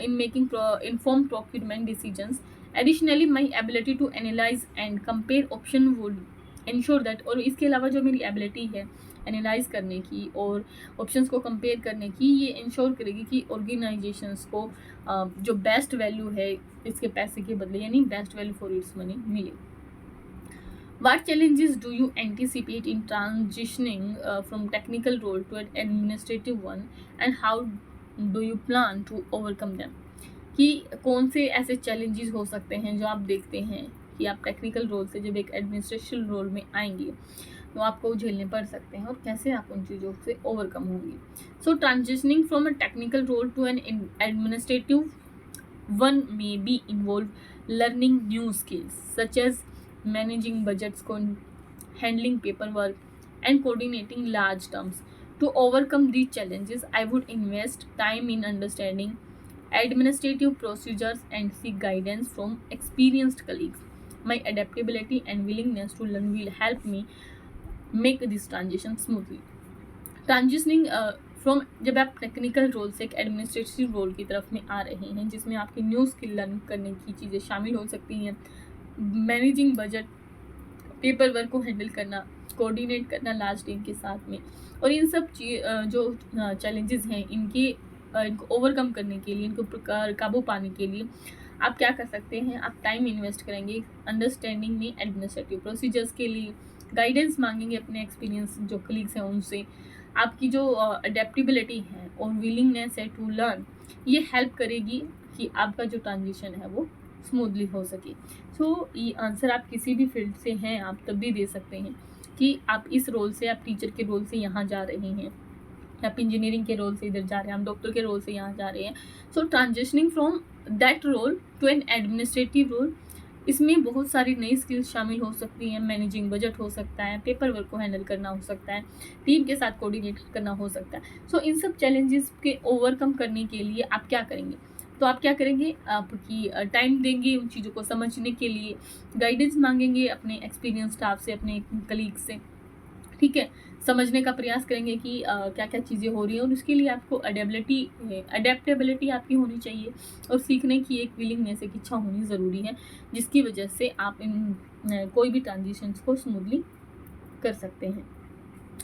A: in making informed procurement decisions. Additionally, my ability to analyze and compare option would ensure that, और इसके अलावा जो मेरी एबिलिटी है एनालाइज करने की और ऑप्शंस को कंपेयर करने की, ये इंश्योर करेगी कि ऑर्गेनाइजेशंस को जो बेस्ट वैल्यू है इसके पैसे के बदले यानी best value for its money मिले। What challenges do you anticipate in transitioning from technical role to an administrative one, and how do you plan to overcome them? कि कौन से ऐसे चैलेंजेस हो सकते हैं जो आप देखते हैं कि आप टेक्निकल रोल से जब एक एडमिनिस्ट्रेशन रोल में आएंगे तो आपको झेलने पड़ सकते हैं और कैसे आप उन चीज़ों से ओवरकम होंगे। So transitioning from a technical role to an administrative one may be involve learning new skills such as managing budgets, handling paperwork, and coordinating large terms To overcome these challenges, I would invest time in understanding administrative procedures and seek guidance from experienced colleagues. My adaptability and willingness to learn will help me make this transition smoothly. Transitioning from, जब आप technical role से एक administrative role की तरफ में आ रहे हैं जिसमें आपकी न्यू स्किल लर्न करने की चीज़ें शामिल हो सकती हैं, मैनेजिंग बजट, पेपर वर्क को हैंडल करना, कोऑर्डिनेट करना लार्ज टीम के साथ में, और इन सब जो चैलेंजेस हैं इनको ओवरकम करने के लिए, इनको काबू पाने के लिए आप क्या कर सकते हैं, आप टाइम इन्वेस्ट करेंगे अंडरस्टैंडिंग में एडमिनिस्ट्रेटिव प्रोसीजर्स के लिए, गाइडेंस मांगेंगे अपने एक्सपीरियंस जो कलीग्स हैं उनसे, आपकी जो अडेप्टेबिलिटी है और विलिंगनेस है टू लर्न, ये हेल्प करेगी कि आपका जो ट्रांजिशन है वो स्मूथली हो सके। सो ये आंसर आप किसी भी फील्ड से हैं आप तब भी दे सकते हैं कि आप इस रोल से, आप टीचर के रोल से यहाँ जा रहे हैं, आप इंजीनियरिंग के रोल से इधर जा रहे हैं, आप डॉक्टर के रोल से यहाँ जा रहे हैं। So transitioning from that role to an administrative role, इसमें बहुत सारी नई स्किल्स शामिल हो सकती हैं। मैनेजिंग बजट हो सकता है, पेपर वर्क को हैंडल करना हो सकता है, टीम के साथ कोऑर्डिनेट करना हो सकता है। सो इन सब चैलेंजेस के ओवरकम करने के लिए आप क्या करेंगे, तो आप क्या करेंगे, आपकी टाइम देंगे उन चीज़ों को समझने के लिए, गाइडेंस मांगेंगे अपने एक्सपीरियंस स्टाफ से, अपने कलीग से, ठीक है, समझने का प्रयास करेंगे कि क्या क्या चीज़ें हो रही हैं, और उसके लिए आपको अडेप्टेबिलिटी आपकी होनी चाहिए और सीखने की एक विलिंगनेस, एक इच्छा होनी ज़रूरी है, जिसकी वजह से आप इन कोई भी ट्रांजिशंस को स्मूथली कर सकते हैं।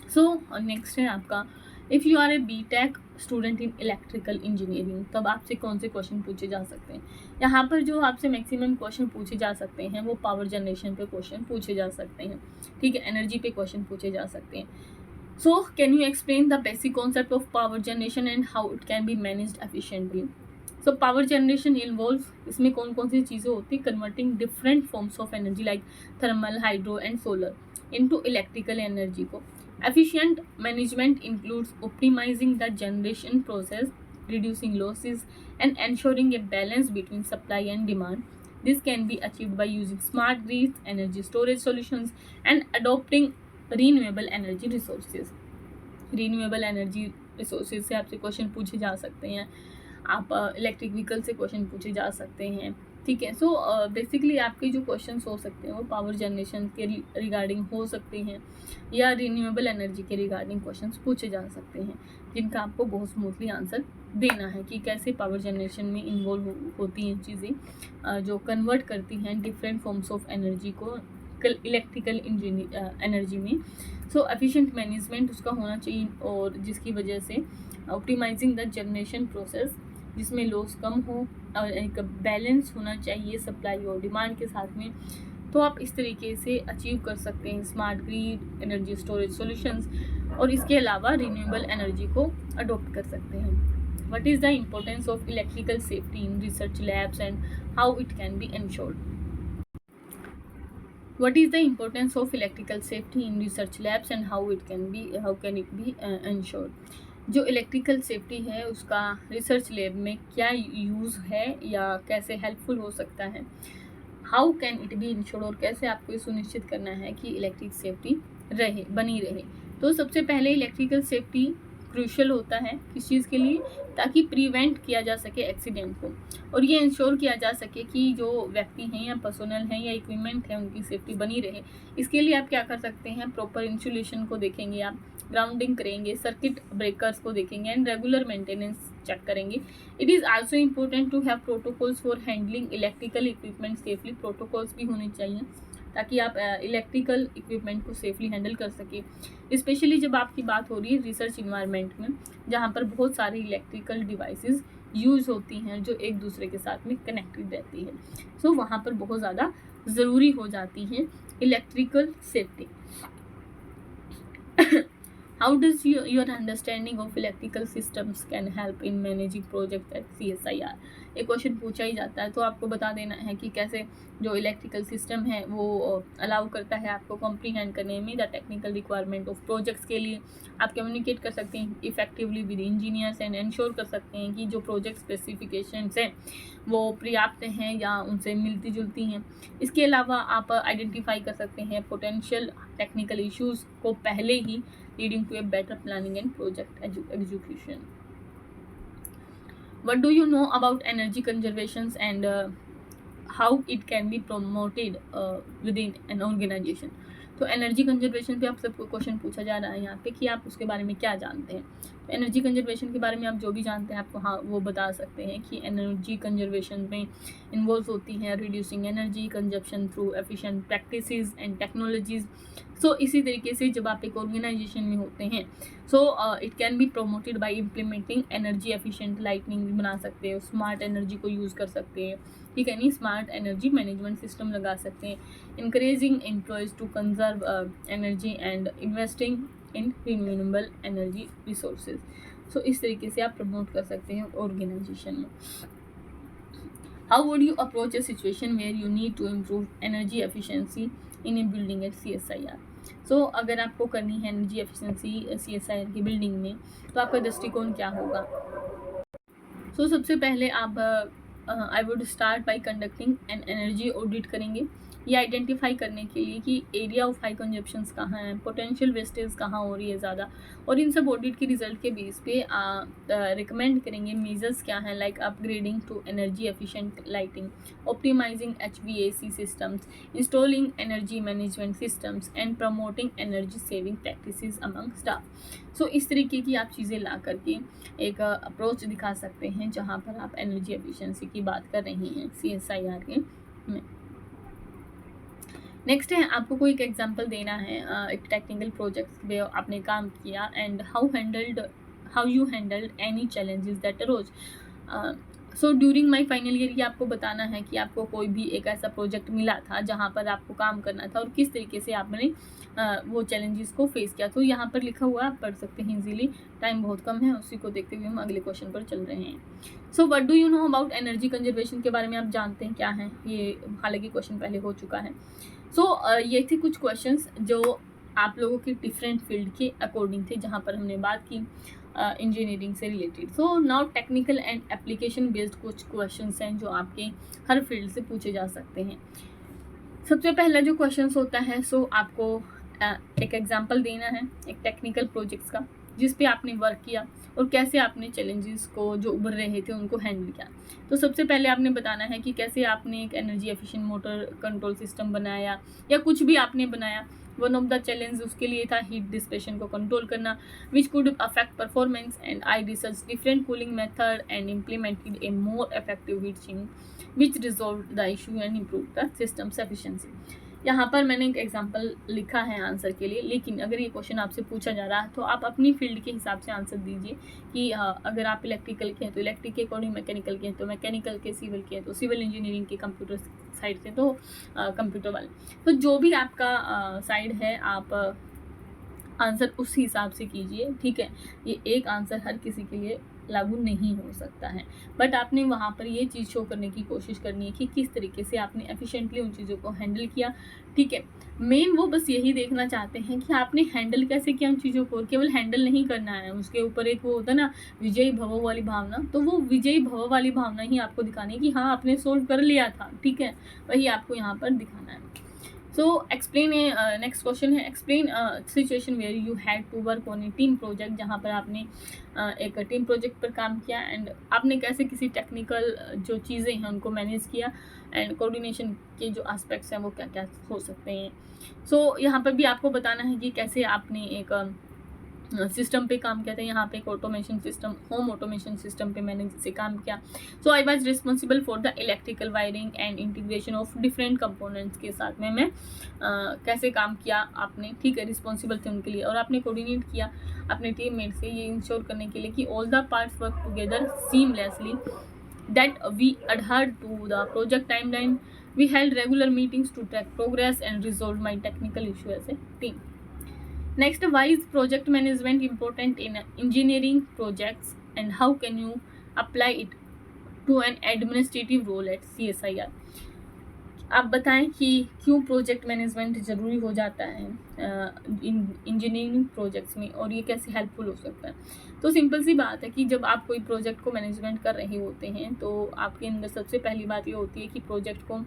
A: सो नेक्स्ट है आपका, if you are a BTech student in electrical engineering, तब आपसे कौन से क्वेश्चन पूछे जा सकते हैं। यहाँ पर जो आपसे मैक्सिमम क्वेश्चन पूछे जा सकते हैं वो पावर जनरेशन पे क्वेश्चन पूछे जा सकते हैं, ठीक है, एनर्जी पे क्वेश्चन पूछे जा सकते हैं। So can you explain the basic concept of power generation and how it can be managed efficiently. So power generation involve, इसमें कौन कौन सी चीज़ें होती हैं, converting different forms of energy like thermal, hydro and solar into electrical energy को। Efficient management includes optimizing the generation process, reducing losses, and ensuring a balance between supply and demand. This can be achieved by using smart grids, energy storage solutions, and adopting renewable energy resources. Renewable energy resources से आपसे question पूछे जा सकते हैं, आप electric vehicle से question पूछे जा सकते हैं, ठीक है। सो बेसिकली आपके जो क्वेश्चंस हो सकते हैं वो पावर जनरेशन के रिगार्डिंग हो सकते हैं या रिन्यूएबल एनर्जी के रिगार्डिंग क्वेश्चंस पूछे जा सकते हैं, जिनका आपको बहुत स्मूथली आंसर देना है कि कैसे पावर जनरेशन में इन्वॉल्व होती हैं चीज़ें जो कन्वर्ट करती हैं डिफरेंट फॉर्म्स ऑफ एनर्जी को इलेक्ट्रिकल एनर्जी में। सो एफिशिएंट मैनेजमेंट उसका होना चाहिए, और जिसकी वजह से ऑप्टिमाइजिंग द जनरेशन प्रोसेस, जिसमें लॉस कम हो और एक बैलेंस होना चाहिए सप्लाई और डिमांड के साथ में। तो आप इस तरीके से अचीव कर सकते हैं smart grid, energy storage solutions, और इसके अलावा रिन्यूएबल एनर्जी को अडॉप्ट कर सकते हैं। What is the importance of electrical safety in research labs and how it can be ensured. What is the importance of electrical safety in research labs and how can it be ensured? जो electrical safety है उसका research lab में क्या use है या कैसे helpful हो सकता है, how can it be insured, और कैसे आपको ये सुनिश्चित करना है कि इलेक्ट्रिक सेफ्टी बनी रहे। तो सबसे पहले इलेक्ट्रिकल सेफ्टी क्रूशियल होता है किस चीज़ के लिए, ताकि प्रिवेंट किया जा सके एक्सीडेंट को, और ये इंश्योर किया जा सके कि जो व्यक्ति हैं या पर्सोनल हैं या इक्विपमेंट है उनकी सेफ्टी बनी रहे। इसके लिए आप क्या कर सकते हैं, प्रॉपर इंसुलेशन को देखेंगे, आप ग्राउंडिंग करेंगे, सर्किट ब्रेकर्स को देखेंगे एंड रेगुलर मेंटेनेंस चेक करेंगे। It is also important to have protocols for handling electrical equipment safely. Protocols भी होने चाहिए ताकि आप इलेक्ट्रिकल इक्विपमेंट को सेफली हैंडल कर सके, स्पेशली जब आपकी बात हो रही है रिसर्च इन्वायरमेंट में जहाँ पर बहुत सारे इलेक्ट्रिकल डिवाइसेस यूज़ होती हैं जो एक दूसरे के साथ में कनेक्टेड रहती है। सो वहाँ पर बहुत ज़्यादा ज़रूरी हो जाती है electrical safety. How does your understanding of electrical systems can help in managing projects at CSIR? एक क्वेश्चन पूछा ही जाता है, तो आपको बता देना है कि कैसे जो इलेक्ट्रिकल सिस्टम है वो अलाउ करता है आपको कॉम्प्रीहेंड करने में the technical requirement of projects के लिए। आप कम्युनिकेट कर सकते हैं effectively with engineers and ensure कर सकते हैं कि जो प्रोजेक्ट स्पेसिफिकेशंस हैं वो पर्याप्त हैं या उनसे मिलती जुलती हैं। इसके अलावा आप आइडेंटिफाई कर सकते हैं पोटेंशियल टेक्निकल इश्यूज़ को पहले ही leading to a better planning and project execution. What do you know about energy conservations and how it can be promoted within an organization? तो एनर्जी कंजर्वेशन पे आप सबको क्वेश्चन पूछा जा रहा है यहाँ पे कि आप उसके बारे में क्या जानते हैं. तो एनर्जी कंजर्वेशन के बारे में आप जो भी जानते हैं आपको हाँ वो बता सकते हैं कि एनर्जी कंजर्वेशन में इन्वॉल्व होती हैं reducing energy consumption through efficient practices and technologies. So इसी तरीके से जब आप एक ऑर्गेनाइजेशन में होते हैं so it can be promoted bye implementing energy efficient lightning भी बना सकते हैं, स्मार्ट एनर्जी को यूज़ कर सकते हैं, ठीक है नहीं, स्मार्ट एनर्जी मैनेजमेंट सिस्टम लगा सकते हैं, encouraging employees to conserve energy and investing in renewable energy resources. So इस तरीके से आप प्रमोट कर सकते हैं ऑर्गेनाइजेशन में. How would you approach a situation where you need to improve energy efficiency in a building at CSIR? सो अगर आपको करनी है एनर्जी एफिशिएंसी CSIR की बिल्डिंग में तो आपका दृष्टिकोण क्या होगा? सो सबसे पहले आप I would start by conducting an energy audit करेंगे, ये आइडेंटिफाई करने के लिए कि एरिया ऑफ हाई कंजप्शंस कहाँ है, पोटेंशियल वेस्टेज कहाँ हो रही है ज़्यादा, और इन सब ऑडिट के रिजल्ट के बेस पे रिकमेंड करेंगे मेजर्स क्या हैं, like upgrading to energy efficient lighting, optimizing HVAC systems, installing energy management systems and promoting energy saving practices among staff. So इस तरीके की आप चीज़ें ला करके एक अप्रोच दिखा सकते हैं जहाँ पर आप एनर्जी एफिशिएंसी की बात कर रहे हैं CSIR के में. नेक्स्ट है आपको कोई एक एग्जांपल देना है एक टेक्निकल प्रोजेक्ट पे आपने काम किया and how you handled any challenges that arose. So during my final year ये आपको बताना है कि आपको कोई भी एक ऐसा प्रोजेक्ट मिला था जहाँ पर आपको काम करना था और किस तरीके से आपने वो चैलेंजेस को फेस किया. तो यहाँ पर लिखा हुआ आप पढ़ सकते हैं इजीली, टाइम बहुत कम है, उसी को देखते हुए हम अगले क्वेश्चन पर चल रहे हैं. So what do you know about energy conservation के बारे में आप जानते हैं क्या है, ये हालांकि क्वेश्चन पहले हो चुका है. सो ये थे कुछ क्वेश्चंस जो आप लोगों के डिफरेंट फील्ड के अकॉर्डिंग थे जहाँ पर हमने बात की इंजीनियरिंग से related. So now technical and application based कुछ क्वेश्चंस हैं जो आपके हर फील्ड से पूछे जा सकते हैं. सबसे पहला जो क्वेश्चंस होता है सो आपको एक एग्जांपल देना है एक टेक्निकल प्रोजेक्ट्स का जिस पे आपने वर्क किया और कैसे आपने चैलेंजेस को जो उभर रहे थे उनको हैंडल किया. तो सबसे पहले आपने बताना है कि कैसे आपने एक energy efficient motor control system बनाया या कुछ भी आपने बनाया. वन ऑफ द चैलेंज उसके लिए था हीट डिसिपेशन को कंट्रोल करना which could affect performance and I research different cooling method and implemented a more effective heat sink which resolve the issue and improve the system's efficiency. यहाँ पर मैंने एक example लिखा है आंसर के लिए, लेकिन अगर ये क्वेश्चन आपसे पूछा जा रहा है तो आप अपनी फील्ड के हिसाब से आंसर दीजिए कि अगर आप इलेक्ट्रिकल के हैं तो इलेक्ट्रिक के अकॉर्डिंग, मैकेनिकल के हैं तो मैकेनिकल के, सिविल के हैं तो सिविल इंजीनियरिंग के, कंप्यूटर साइड से तो कंप्यूटर वाले. तो जो भी आपका साइड है आप आंसर उस हिसाब से कीजिए, ठीक है. ये एक आंसर हर किसी के लिए लागू नहीं हो सकता है, बट आपने वहाँ पर ये चीज़ शो करने की कोशिश करनी है कि किस तरीके से आपने एफिशिएंटली उन चीज़ों को हैंडल किया, ठीक है. मेन वो बस यही देखना चाहते हैं कि आपने हैंडल कैसे किया उन चीज़ों को, केवल हैंडल नहीं करना है, उसके ऊपर एक वो होता है ना विजयी भव वाली भावना, तो वो विजयी भव वाली भावना ही आपको दिखानी है कि हाँ आपने सोल्व कर लिया था, ठीक है, वही आपको यहाँ पर दिखाना है. सो एक्सप्लेन नेक्स्ट क्वेश्चन है explain situation where you had to work on a team project, जहाँ पर आपने एक टीम प्रोजेक्ट पर काम किया एंड आपने कैसे किसी टेक्निकल जो चीज़ें हैं उनको मैनेज किया एंड कोऑर्डिनेशन के जो एस्पेक्ट्स हैं वो क्या क्या हो सकते हैं. सो यहाँ पर भी आपको बताना है कि कैसे आपने एक सिस्टम पे काम किया था. यहाँ पे एक automation system, home automation system पे मैंने जिससे काम किया. So I was responsible for the electrical wiring and integration of different components के साथ में मैं कैसे काम किया आपने, ठीक है, रिस्पॉन्सिबल थे उनके लिए. और आपने कोऑर्डिनेट किया अपने टीम मेट से ये इंश्योर करने के लिए कि all the parts work together seamlessly, that we adhered to the project timeline. We held regular meetings to track progress and resolve my technical issue as a team. Next, why is project management important in engineering projects and how can you apply it to an administrative role at CSIR? आप बताएं कि क्यों project management ज़रूरी हो जाता है engineering projects में, और ये कैसे हेल्पफुल हो सकता है। तो सिंपल सी बात है कि जब आप कोई प्रोजेक्ट को मैनेजमेंट कर रहे होते हैं तो आपके अंदर सबसे पहली बात ये होती है कि प्रोजेक्ट को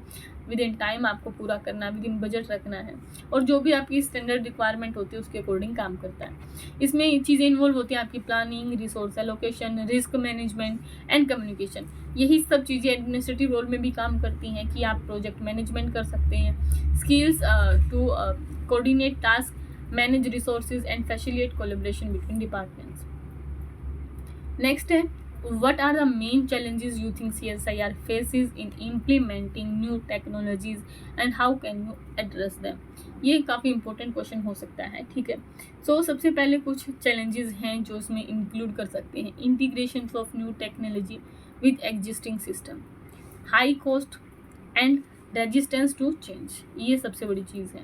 A: विद इन टाइम आपको पूरा करना है, विद इन बजट रखना है, और जो भी आपकी स्टैंडर्ड रिक्वायरमेंट होती है उसके अकॉर्डिंग काम करता है। इसमें चीज़ें इन्वॉल्व होती हैं आपकी planning, resource allocation, risk management and communication. यही सब चीज़ें एडमिनिस्ट्रेटिव रोल में भी काम करती हैं कि आप प्रोजेक्ट मैनेजमेंट कर सकते हैं। Skills to coordinate task, manage resources and facilitate collaboration between departments. Next है, what are the main challenges you think CSIR faces in implementing new technologies and how can you address them? ये काफ़ी important question हो सकता है, ठीक है। सो सबसे पहले कुछ चैलेंजेस हैं जो इसमें इंक्लूड कर सकते हैं। Integration of new technology with existing system, high cost and resistance to change, ये सबसे बड़ी चीज़ है।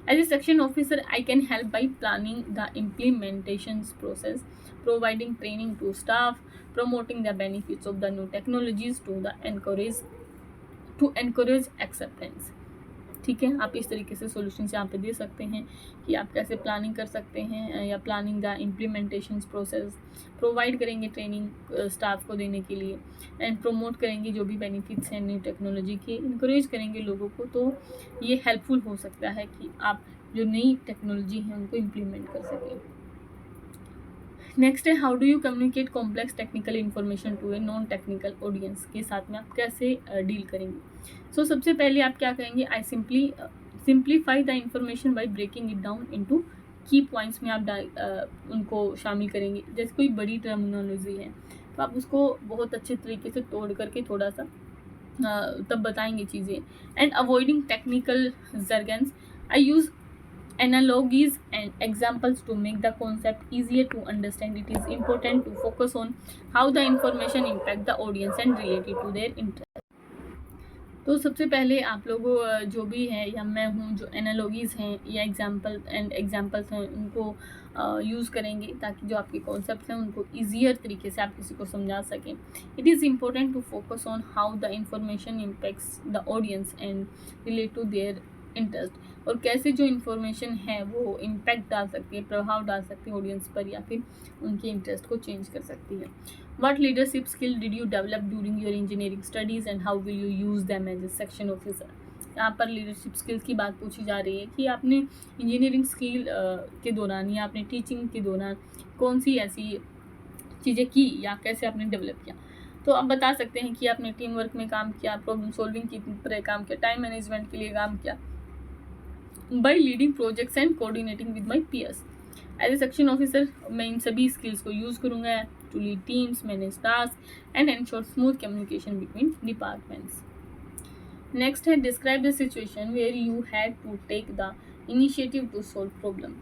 A: As a section officer I can help by planning the implementation process, providing training to staff, promoting the benefits of the new technologies to encourage acceptance। ठीक है, आप इस तरीके से सॉल्यूशंस यहाँ पे दे सकते हैं कि आप कैसे प्लानिंग कर सकते हैं, या planning the implementation process, provide करेंगे ट्रेनिंग स्टाफ को देने के लिए, एंड प्रोमोट करेंगे जो भी बेनिफिट्स हैं न्यू टेक्नोलॉजी के, इंकरेज करेंगे लोगों को। तो ये हेल्पफुल हो सकता है कि आप जो नई टेक्नोलॉजी है उनको इम्प्लीमेंट कर सकें। नेक्स्ट है, how do you communicate complex technical information to a non technical audience, के साथ में आप कैसे डील करेंगे। सो सबसे पहले आप क्या कहेंगे, I simplify the information by breaking it down into key points में आप उनको शामिल करेंगे। जैसे कोई बड़ी टर्मिनोलॉजी है तो आप उसको बहुत अच्छे तरीके से तोड़ करके थोड़ा सा तब बताएंगे चीज़ें। And avoiding technical jargons, I use analogies and examples to make the concept easier to understand. It is important to focus on how the information impact the audience and related to their interest। तो सबसे पहले आप लोग जो भी है या मैं हूँ, जो एनालॉजीज़ हैं या एग्जाम्पल्स हैं उनको यूज़ करेंगे ताकि जो आपके कॉन्सेप्ट हैं उनको ईजियर तरीके से आप किसी को समझा सकें। It is important to focus on how the information impacts the audience and relate to their interest, और कैसे जो इन्फॉर्मेशन है वो इम्पैक्ट डाल सकती है, प्रभाव डाल सकती है ऑडियंस पर, या फिर उनके इंटरेस्ट को चेंज कर सकती है। What leadership skill did you develop during your engineering studies and how will you use them as a section officer. यहाँ पर लीडरशिप स्किल्स की बात पूछी जा रही है कि आपने इंजीनियरिंग स्किल के दौरान या आपने टीचिंग के दौरान कौन सी ऐसी चीज़ें की या कैसे आपने डेवलप किया। तो आप बता सकते हैं कि आपने टीम वर्क में काम किया, प्रॉब्लम सॉल्विंग की तरह काम किया, टाइम मैनेजमेंट के लिए काम किया, by leading projects and coordinating with my peers। As a section officer मैं इन सभी स्किल्स को यूज़ करूँगा to lead teams, manage task and ensure smooth communication between departments. Next है, describe the situation where you had to take the initiative to solve problem.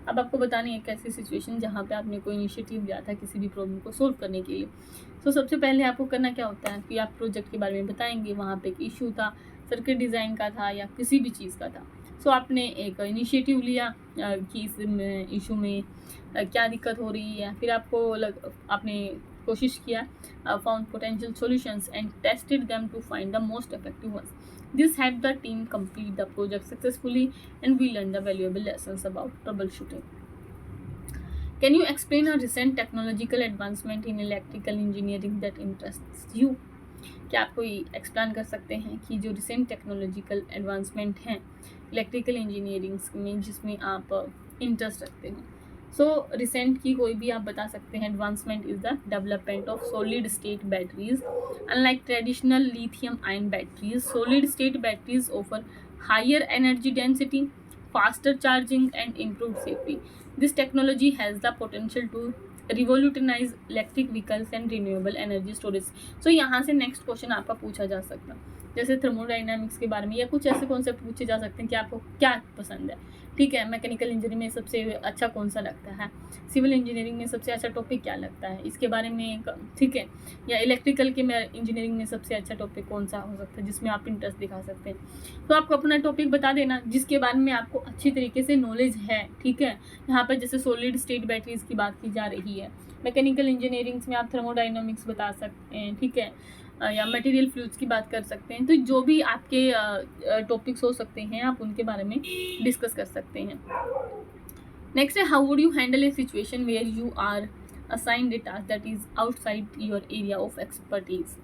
A: अब आपको बतानी है एक ऐसी सिचुएशन जहाँ पे आपने कोई इनिशिएटिव लिया था किसी भी प्रॉब्लम को सोल्व करने के लिए। तो सबसे पहले आपको करना क्या होता है कि आप प्रोजेक्ट के बारे में बताएंगे, वहाँ पे एक इशू था, सर्किट डिज़ाइन का था या किसी भी चीज़ का था। सो आपने एक इनिशिएटिव लिया कि इस इशू में क्या दिक्कत हो रही है, फिर आपने कोशिश किया, found potential solutions and tested them to find the most effective ones. This help the team complete the project successfully and we learn the valuable lessons about troubleshooting. Can you explain a recent technological advancement in electrical engineering that interests you. क्या आप कोई explain कर सकते हैं कि जो recent technological advancement हैं electrical engineering में जिसमें आप इंटरेस्ट रखते हो। सो रिसेंट की कोई भी आप बता सकते हैं। Advancement is the development of solid state batteries. Unlike traditional lithium ion batteries, solid state batteries offer higher energy density, faster charging and improved safety. This technology has the potential to revolutionize electric vehicles and renewable energy storage. So यहाँ से next question आपका पूछा जा सकता है, जैसे thermodynamics के बारे में या कुछ ऐसे कॉन्सेप्ट पूछे जा सकते हैं कि आपको क्या पसंद है। ठीक है, मैकेनिकल इंजीनियरिंग में सबसे अच्छा कौन सा लगता है, सिविल इंजीनियरिंग में सबसे अच्छा टॉपिक क्या लगता है, इसके बारे में ठीक है, या इलेक्ट्रिकल के में इंजीनियरिंग में सबसे अच्छा टॉपिक कौन सा हो सकता है जिसमें आप इंटरेस्ट दिखा सकते हैं। तो आपको अपना टॉपिक बता देना जिसके बारे में आपको अच्छी तरीके से नॉलेज है। ठीक है, यहाँ पर जैसे सॉलिड स्टेट बैटरीज की बात की जा रही है, मैकेनिकल इंजीनियरिंग्स में आप थर्मोडाइनमिक्स बता सकते हैं। ठीक है, या मटेरियल फ्लूइड्स की बात कर सकते हैं। तो जो भी आपके टॉपिक्स हो सकते हैं आप उनके बारे में डिस्कस कर सकते हैं। नेक्स्ट है, how would you handle a situation where you are assigned a task that is outside your area of expertise.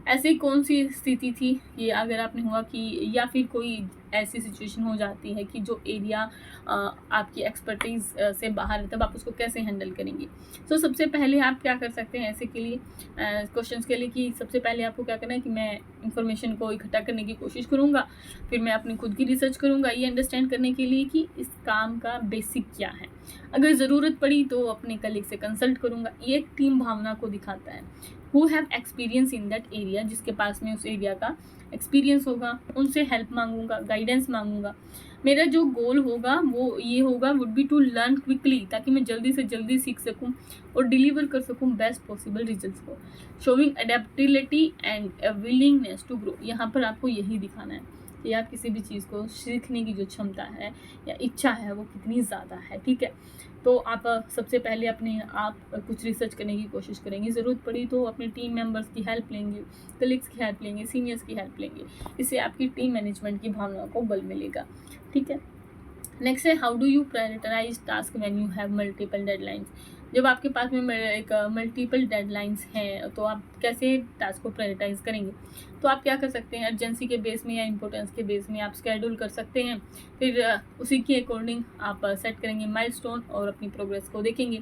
A: ऐसी कौन सी स्थिति थी कि अगर आपने हुआ कि या फिर कोई ऐसी सिचुएशन हो जाती है कि जो एरिया आपकी एक्सपर्टीज़ से बाहर है, तब आप उसको कैसे हैंडल करेंगे। तो सबसे पहले आप क्या कर सकते हैं ऐसे के लिए क्वेश्चंस के लिए कि सबसे पहले आपको क्या करना है कि मैं इंफॉर्मेशन को इकट्ठा करने की कोशिश करूँगा, फिर मैं अपनी खुद की रिसर्च करूँगा ये अंडरस्टैंड करने के लिए कि इस काम का बेसिक क्या है। अगर ज़रूरत पड़ी तो अपने कलीग से कंसल्ट करूँगा। ये एक टीम भावना को दिखाता है। Who have experience in that area, जिसके पास में उस एरिया का एक्सपीरियंस होगा, उनसे हेल्प मांगूंगा, गाइडेंस मांगूंगा। मेरा जो गोल होगा वो ये होगा would be to learn quickly, ताकि मैं जल्दी से जल्दी सीख सकूं और डिलीवर कर सकूं बेस्ट पॉसिबल रिजल्ट्स को। Showing adaptability and willingness to grow, यहाँ पर आपको यही दिखाना है कि आप किसी भी चीज़ को सीखने की जो क्षमता है या इच्छा है वो कितनी ज़्यादा है। ठीक है, तो आप सबसे पहले अपने आप कुछ रिसर्च करने की कोशिश करेंगे, ज़रूरत पड़ी तो अपने टीम मेंबर्स की हेल्प लेंगे, कलीग्स की हेल्प लेंगे, सीनियर्स की हेल्प लेंगे। इससे आपकी टीम मैनेजमेंट की भावना को बल मिलेगा। ठीक है, नेक्स्ट है, how do you prioritise task when you have multiple deadlines. जब आपके पास में एक मल्टीपल डेडलाइंस हैं तो आप कैसे टास्क को प्रायोरिटाइज करेंगे। तो आप क्या कर सकते हैं, अर्जेंसी के बेस में या इंपॉर्टेंस के बेस में आप स्केड्यूल कर सकते हैं। फिर उसी के अकॉर्डिंग आप सेट करेंगे माइलस्टोन और अपनी प्रोग्रेस को देखेंगे।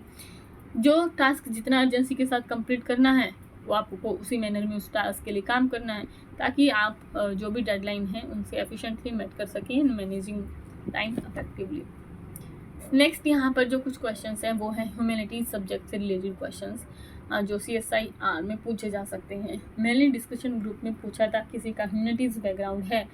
A: जो टास्क जितना अर्जेंसी के साथ कंप्लीट करना है वो आपको उसी मैनर में उस टास्क के लिए काम करना है, ताकि आप जो भी डेडलाइन है उनसे एफिशिएंटली मेट कर सकें in managing time effectively. Next यहाँ पर जो कुछ क्वेश्चंस हैं वो हैं ह्यूमैनिटीज सब्जेक्ट से रिलेटेड क्वेश्चंस जो CSIR में पूछे जा सकते हैं। मैंने डिस्कशन ग्रुप में पूछा था किसी का ह्यूमैनिटीज बैकग्राउंड है,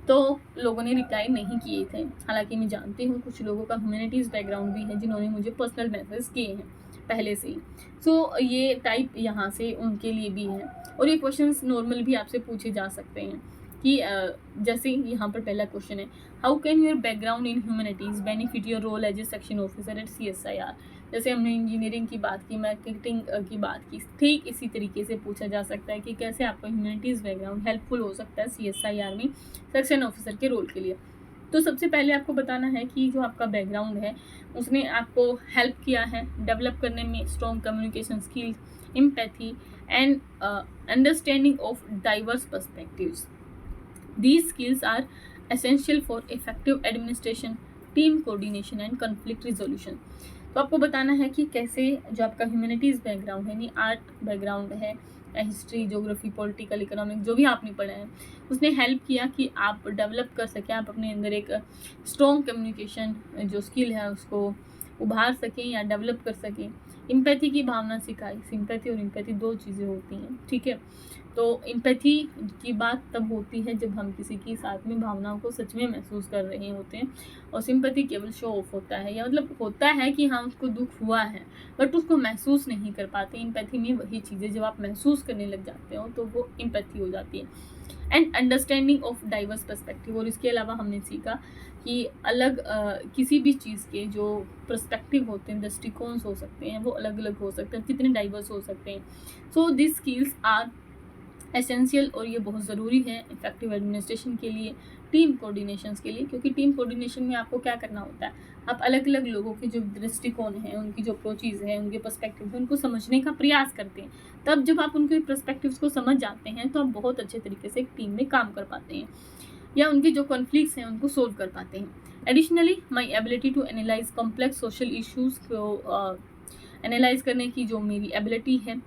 A: तो लोगों ने रिप्लाई नहीं किए थे। हालांकि मैं जानती हूँ कुछ लोगों का ह्यूमैनिटीज बैकग्राउंड भी है जिन्होंने मुझे पर्सनल मैसेज किए हैं पहले से ही। सो ये टाइप यहाँ से उनके लिए भी है और ये क्वेश्चंस नॉर्मल भी आपसे पूछे जा सकते हैं कि जैसे यहाँ पर पहला क्वेश्चन है, how can your background in humanities benefit your role as a section officer at CSIR। जैसे हमने इंजीनियरिंग की बात की, मार्केटिंग की बात की, ठीक इसी तरीके से पूछा जा सकता है कि कैसे आपका ह्यूमैनिटीज बैकग्राउंड हेल्पफुल हो सकता है CSIR में सेक्शन ऑफिसर के रोल के लिए। तो सबसे पहले आपको बताना है कि जो आपका बैकग्राउंड है उसने आपको हेल्प किया है डेवलप करने में strong communication skills, empathy and understanding of diverse perspectives. These skills are essential for effective administration, team coordination and conflict resolution। तो आपको बताना है कि कैसे जो आपका ह्यूमैनिटीज़ बैकग्राउंड है, यानी आर्ट बैकग्राउंड है, हिस्ट्री, ज्योग्राफी, पॉलिटिकल, इकोनॉमिक जो भी आपने पढ़ा है उसने हेल्प किया कि आप डेवलप कर सकें, आप अपने अंदर एक स्ट्रॉन्ग कम्युनिकेशन जो स्किल है उसको उभार सकें या डेवलप कर सकें। एम्पैथी की भावना सिखाई। सिंपैथी और एम्पैथी दो चीज़ें होती हैं। ठीक है, तो एम्पैथी की बात तब होती है जब हम किसी की साथ में भावनाओं को सच में महसूस कर रहे होते हैं, और सिंपैथी केवल शो ऑफ होता है, या मतलब होता है कि हाँ उसको दुख हुआ है बट उसको महसूस नहीं कर पाते। एम्पैथी में वही चीज़ें जब आप महसूस करने लग जाते हो तो वो एम्पैथी हो जाती है। And understanding of diverse perspective, और इसके अलावा हमने सीखा कि अलग किसी भी चीज़ के जो पर्सपेक्टिव होते हैं, दृष्टिकोण हो सकते हैं, वो अलग अलग हो सकते हैं, कितने डाइवर्स हो सकते हैं। So this skills are essential, और ये बहुत ज़रूरी है इफेक्टिव एडमिनिस्ट्रेशन के लिए, टीम कोऑर्डिनेशन के लिए। क्योंकि टीम कोऑर्डिनेशन में आपको क्या करना होता है, आप अलग अलग लोगों के जो दृष्टिकोण हैं, उनकी जो अप्रोचेज़ हैं, उनके पर्सपेक्टिव हैं, उनको समझने का प्रयास करते हैं। तब जब आप उनके पर्सपेक्टिव्स को समझ जाते हैं तो आप बहुत अच्छे तरीके से एक टीम में काम कर पाते हैं या उनके जो कॉन्फ्लिक्ट्स हैं उनको सोल्व कर पाते हैं। Additionally my ability to analyse complex social issues को एनालाइज करने की जो मेरी एबिलिटी है,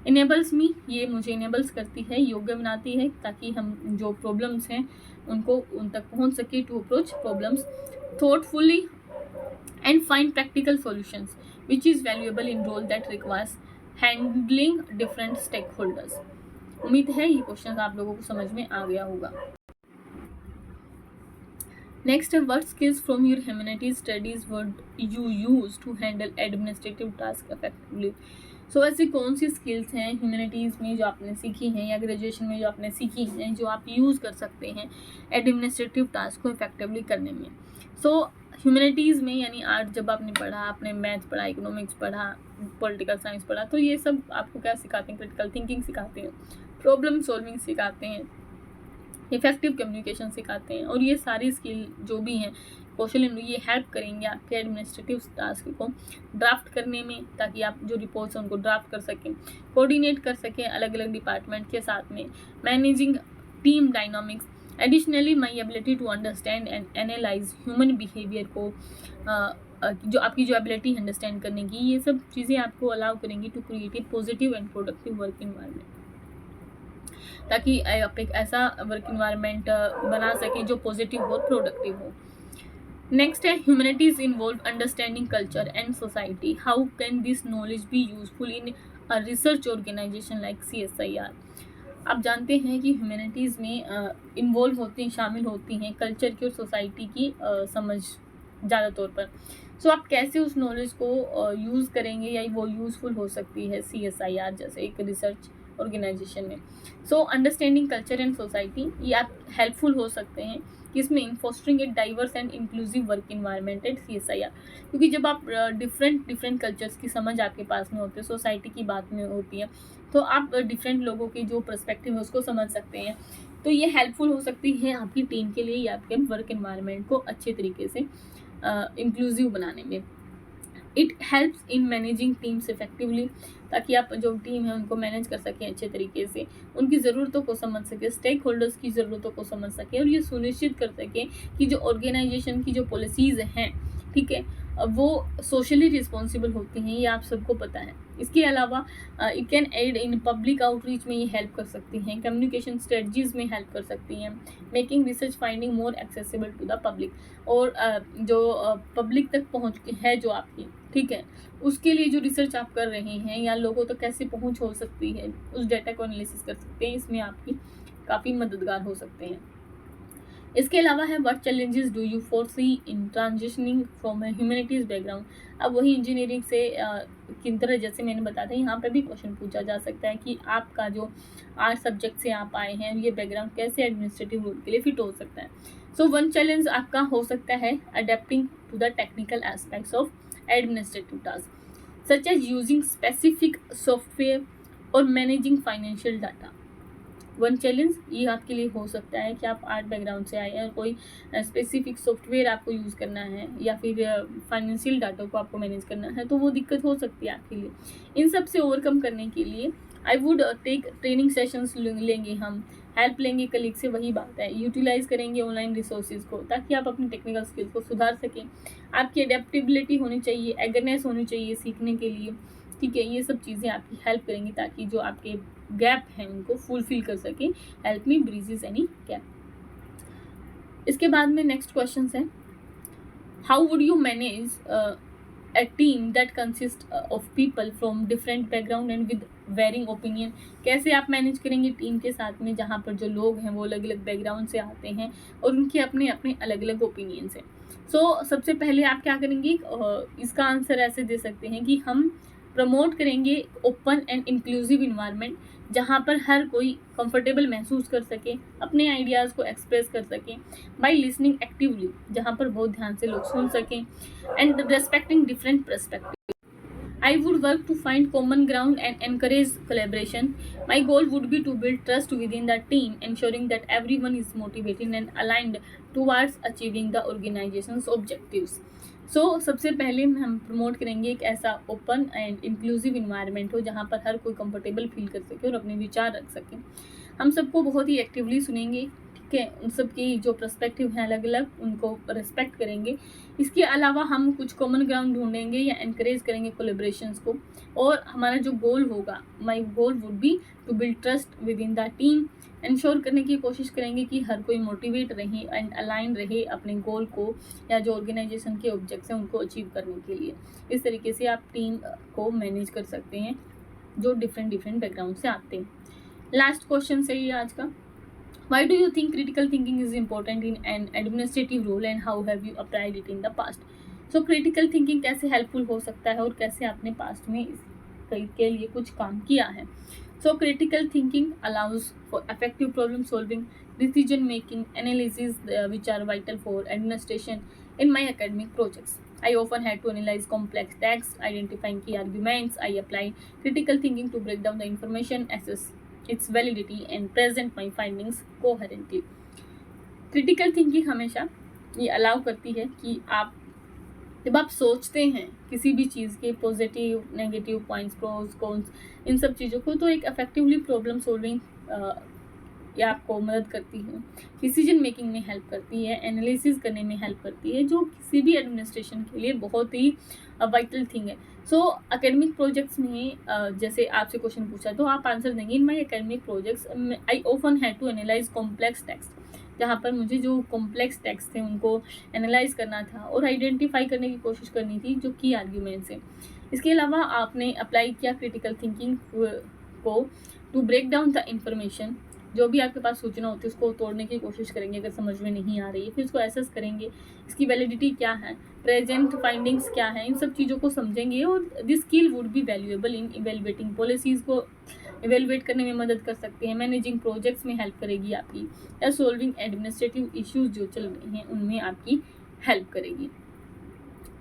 A: इनेबल्स मी, ये मुझे इनेबल्स करती है, योग्य बनाती है, ताकि हम जो प्रॉब्लम्स हैं उनको उन तक पहुंच सके, to approach problems thoughtfully and find practical solutions, which is valuable in role that requires handling different stakeholders। उम्मीद है ये क्वेश्चन आप लोगों को समझ में आ गया होगा। नेक्स्ट है, what skills from your humanities studies would you use to handle administrative tasks effectively। सो ऐसी कौन सी स्किल्स हैं ह्यूमैनिटीज़ में जो आपने सीखी हैं या ग्रेजुएशन में जो आपने सीखी हैं जो आप यूज़ कर सकते हैं एडमिनिस्ट्रेटिव टास्क को इफेक्टिवली करने में। सो ह्यूमैनिटीज़ में यानी आर्ट जब आपने पढ़ा, आपने मैथ पढ़ा, इकोनॉमिक्स पढ़ा, पॉलिटिकल साइंस पढ़ा, तो ये सब आपको क्या सिखाते हैं, क्रिटिकल थिंकिंग सिखाते हैं। प्रॉब्लम सॉल्विंग सिखाते हैं, इफेक्टिव कम्युनिकेशन सिखाते हैं। और ये सारी स्किल जो भी हैं कौशल, ये हेल्प करेंगे आपके एडमिनिस्ट्रेटिव टास्क को ड्राफ्ट करने में, ताकि आप जो रिपोर्ट्स हैं उनको ड्राफ्ट कर सकें, कोऑर्डिनेट कर सकें अलग अलग डिपार्टमेंट के साथ में, managing team dynamics. Additionally my ability to understand and analyse human behaviour को जो आपकी जो एबिलिटी अंडरस्टैंड करने की, ये सब चीज़ें आपको अलाउ करेंगी to create a positive and productive work environment, ताकि आप एक ऐसा वर्क इन्वायरमेंट बना सकें जो पॉजिटिव और प्रोडक्टिव हो। नेक्स्ट है humanities involve understanding culture and society, how can this knowledge be useful in a research organisation like CSIR। आप जानते हैं कि ह्यूमैनिटीज़ में इन्वॉल्व होती हैं, शामिल होती हैं कल्चर की और सोसाइटी की समझ ज़्यादा तौर पर। सो आप कैसे उस नॉलेज को यूज़ करेंगे या वो यूज़फुल हो सकती है CSIR जैसे एक रिसर्च ऑर्गेनाइजेशन में। So understanding culture and society, ये आप हेल्पफुल हो सकते हैं किसमें, in fostering a diverse and inclusive work environment at CSIR। क्योंकि जब आप डिफरेंट कल्चर्स की समझ आपके पास में होती है, सोसाइटी की बात में होती है, तो आप डिफरेंट लोगों की जो पर्सपेक्टिव है उसको समझ सकते हैं। तो ये हेल्पफुल हो सकती है आपकी टीम के लिए या आपके वर्क इन्वायरमेंट को अच्छे तरीके से इंक्लूसिव बनाने में। It helps in managing teams effectively, ताकि आप जो टीम है उनको मैनेज कर सकें अच्छे तरीके से, उनकी ज़रूरतों को समझ सकें, स्टेक होल्डर्स की ज़रूरतों को समझ सकें, और ये सुनिश्चित कर सकें कि जो ऑर्गेनाइजेशन की जो पॉलिसीज़ हैं, ठीक है, वो सोशली रिस्पॉन्सिबल होती हैं, ये आप सबको पता है। इसके अलावा it can aid in public outreach में ये हेल्प कर सकती हैं, कम्युनिकेशन स्ट्रेटजीज में हेल्प कर सकती हैं, making research finding more accessible to the public. और जो पब्लिक तक पहुँच है जो आपकी, ठीक है, उसके लिए जो रिसर्च आप कर रहे हैं या लोगों तक कैसे पहुँच हो सकती है, उस डाटा को एनालिसिस कर सकते हैं, इसमें आपकी काफ़ी मददगार हो सकते हैं। इसके अलावा है what challenges do you foresee in transitioning from A humanities background. अब वही इंजीनियरिंग से किन तरह, जैसे मैंने बताया था, यहाँ पे भी क्वेश्चन पूछा जा सकता है कि आपका जो आर्ट सब्जेक्ट से आप आए हैं, ये बैकग्राउंड कैसे एडमिनिस्ट्रेटिव रोल के लिए फिट हो सकता है। सो वन चैलेंज आपका हो सकता है adapting to the technical aspects of administrative task such as using specific software और managing financial data. One challenge ये आपके लिए हो सकता है कि आप आर्ट बैकग्राउंड से आए हैं और कोई स्पेसिफिक सॉफ्टवेयर आपको यूज़ करना है या फिर फाइनेंशियल डाटा को आपको मैनेज करना है, तो वो दिक्कत हो सकती है आपके लिए। इन सब से ओवरकम करने के लिए I would take training sessions लेंगे, हम हेल्प लेंगे कलीग से, वही बात है, यूटिलाइज करेंगे ऑनलाइन रिसोर्सेज को, ताकि आप अपनी टेक्निकल स्किल्स को सुधार सकें। आपकी अडेप्टेबिलिटी होनी चाहिए, एगरनेस होनी चाहिए सीखने के लिए, ठीक है। ये सब चीज़ें आपकी हेल्प करेंगी ताकि जो आपके गैप हैं उनको फुलफिल कर सकें। Help me breezes any gap. इसके बाद में नेक्स्ट क्वेश्चन है, how would you manage a team that consists of people from different background and with varying opinion। कैसे आप मैनेज करेंगे टीम के साथ में जहाँ पर जो लोग हैं वो अलग अलग बैकग्राउंड से आते हैं और उनके अपने अपने अलग अलग ओपिनियंस हैं। सो सबसे पहले आप क्या करेंगे, इसका आंसर ऐसे दे सकते हैं कि हम प्रमोट करेंगे ओपन एंड इंक्लूसिव इन्वायरमेंट, जहाँ पर हर कोई कंफर्टेबल महसूस कर सके, अपने आइडियाज़ को एक्सप्रेस कर सकें, बाय लिसनिंग एक्टिवली, जहाँ पर बहुत ध्यान से लोग सुन सकें, and respecting different perspective. I would work to find common ground and encourage collaboration. My goal would be to build trust within the team, ensuring that everyone is motivated and aligned towards achieving the organization's objectives. So, सबसे पहले हम promote करेंगे एक ऐसा open and inclusive environment हो जहाँ पर हर कोई कंफर्टेबल फील कर सके और अपने विचार रख सके। हम सबको बहुत ही एक्टिवली सुनेंगे, ठीक है, उन सबकी जो पर्सपेक्टिव हैं अलग अलग, उनको रिस्पेक्ट करेंगे। इसके अलावा हम कुछ कॉमन ग्राउंड ढूंढेंगे या एनकरेज करेंगे कोलेब्रेशंस को, और हमारा जो गोल होगा, my goal would be to build trust within the team. Ensure करने की कोशिश करेंगे कि हर कोई मोटिवेट रहे एंड अलाइन रहे अपने गोल को या जो ऑर्गेनाइजेशन के ऑब्जेक्ट्स हैं उनको अचीव करने के लिए। इस तरीके से आप टीम को मैनेज कर सकते हैं जो डिफरेंट बैकग्राउंड से आते हैं। लास्ट क्वेश्चन है ये आज का, Why do you think critical thinking is important in an administrative role and how have you applied it in the past? So critical thinking कैसे helpful हो सकता है और कैसे आपने past में इसके लिए कुछ काम किया है। So critical thinking allows for effective problem solving, decision making, analysis which are vital for administration in my academic projects. I often had to analyze complex texts, identifying key arguments. I applied critical thinking to break down the information, assess its validity and present my findings coherently. Critical thinking हमेशा ये allow करती है कि आप जब आप सोचते हैं किसी भी चीज़ के positive negative points, pros cons, इन सब चीज़ों को, तो एक इफेक्टिवली प्रॉब्लम सॉल्विंग ये आपको मदद करती है, डिसीजन मेकिंग में हेल्प करती है, एनालिसिस करने में हेल्प करती है, जो किसी भी एडमिनिस्ट्रेशन के लिए बहुत ही वाइटल थिंग है. सो एकेडमिक प्रोजेक्ट्स में जैसे आपसे क्वेश्चन पूछा तो आप आंसर देंगे, in my academic projects I often had to analyse complex text, जहाँ पर मुझे जो कॉम्प्लेक्स टेक्स्ट थे उनको एनालाइज करना था और आइडेंटिफाई करने की कोशिश करनी थी जो की आर्ग्यूमेंट्स हैं. इसके अलावा आपने अप्लाई किया क्रिटिकल थिंकिंग को to break down the information, जो भी आपके पास सूचना होती है उसको तोड़ने की कोशिश करेंगे अगर समझ में नहीं आ रही है, फिर उसको एसेस करेंगे, इसकी वैलिडिटी क्या है, प्रेजेंट फाइंडिंग्स क्या है, इन सब चीज़ों को समझेंगे और this skill would be valuable in evaluating policies को इवेलुएट करने में मदद कर सकते हैं, मैनेजिंग प्रोजेक्ट्स में हेल्प करेगी आपकी, या सॉल्विंग एडमिनिस्ट्रेटिव इश्यूज जो चल रहे हैं उनमें आपकी हेल्प करेगी.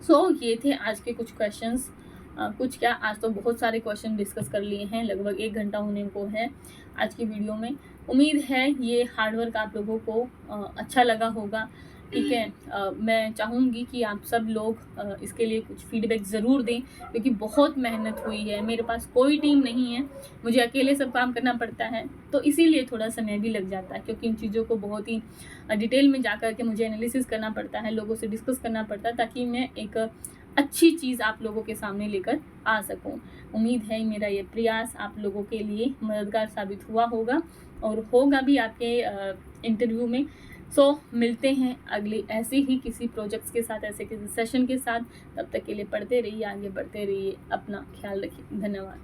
A: सो ये थे आज के कुछ क्वेश्चंस. कुछ क्या, आज तो बहुत सारे क्वेश्चन डिस्कस कर लिए हैं, लगभग 1 घंटा होने को है आज की वीडियो में. उम्मीद है ये हार्डवर्क आप लोगों को अच्छा लगा होगा. ठीक है, मैं चाहूँगी कि आप सब लोग इसके लिए कुछ फीडबैक ज़रूर दें, क्योंकि बहुत मेहनत हुई है, मेरे पास कोई टीम नहीं है, मुझे अकेले सब काम करना पड़ता है, तो इसीलिए थोड़ा समय भी लग जाता है, क्योंकि इन चीज़ों को बहुत ही डिटेल में जा कर के मुझे एनालिसिस करना पड़ता है, लोगों से डिस्कस करना पड़ता है, ताकि मैं एक अच्छी चीज़ आप लोगों के सामने लेकर आ सकूं. उम्मीद है मेरा ये प्रयास आप लोगों के लिए मददगार साबित हुआ होगा और होगा भी आपके इंटरव्यू में. सो मिलते हैं अगले ऐसे ही किसी प्रोजेक्ट्स के साथ, ऐसे किसी सेशन के साथ. तब तक के लिए पढ़ते रहिए, आगे बढ़ते रहिए, अपना ख्याल रखिए. धन्यवाद.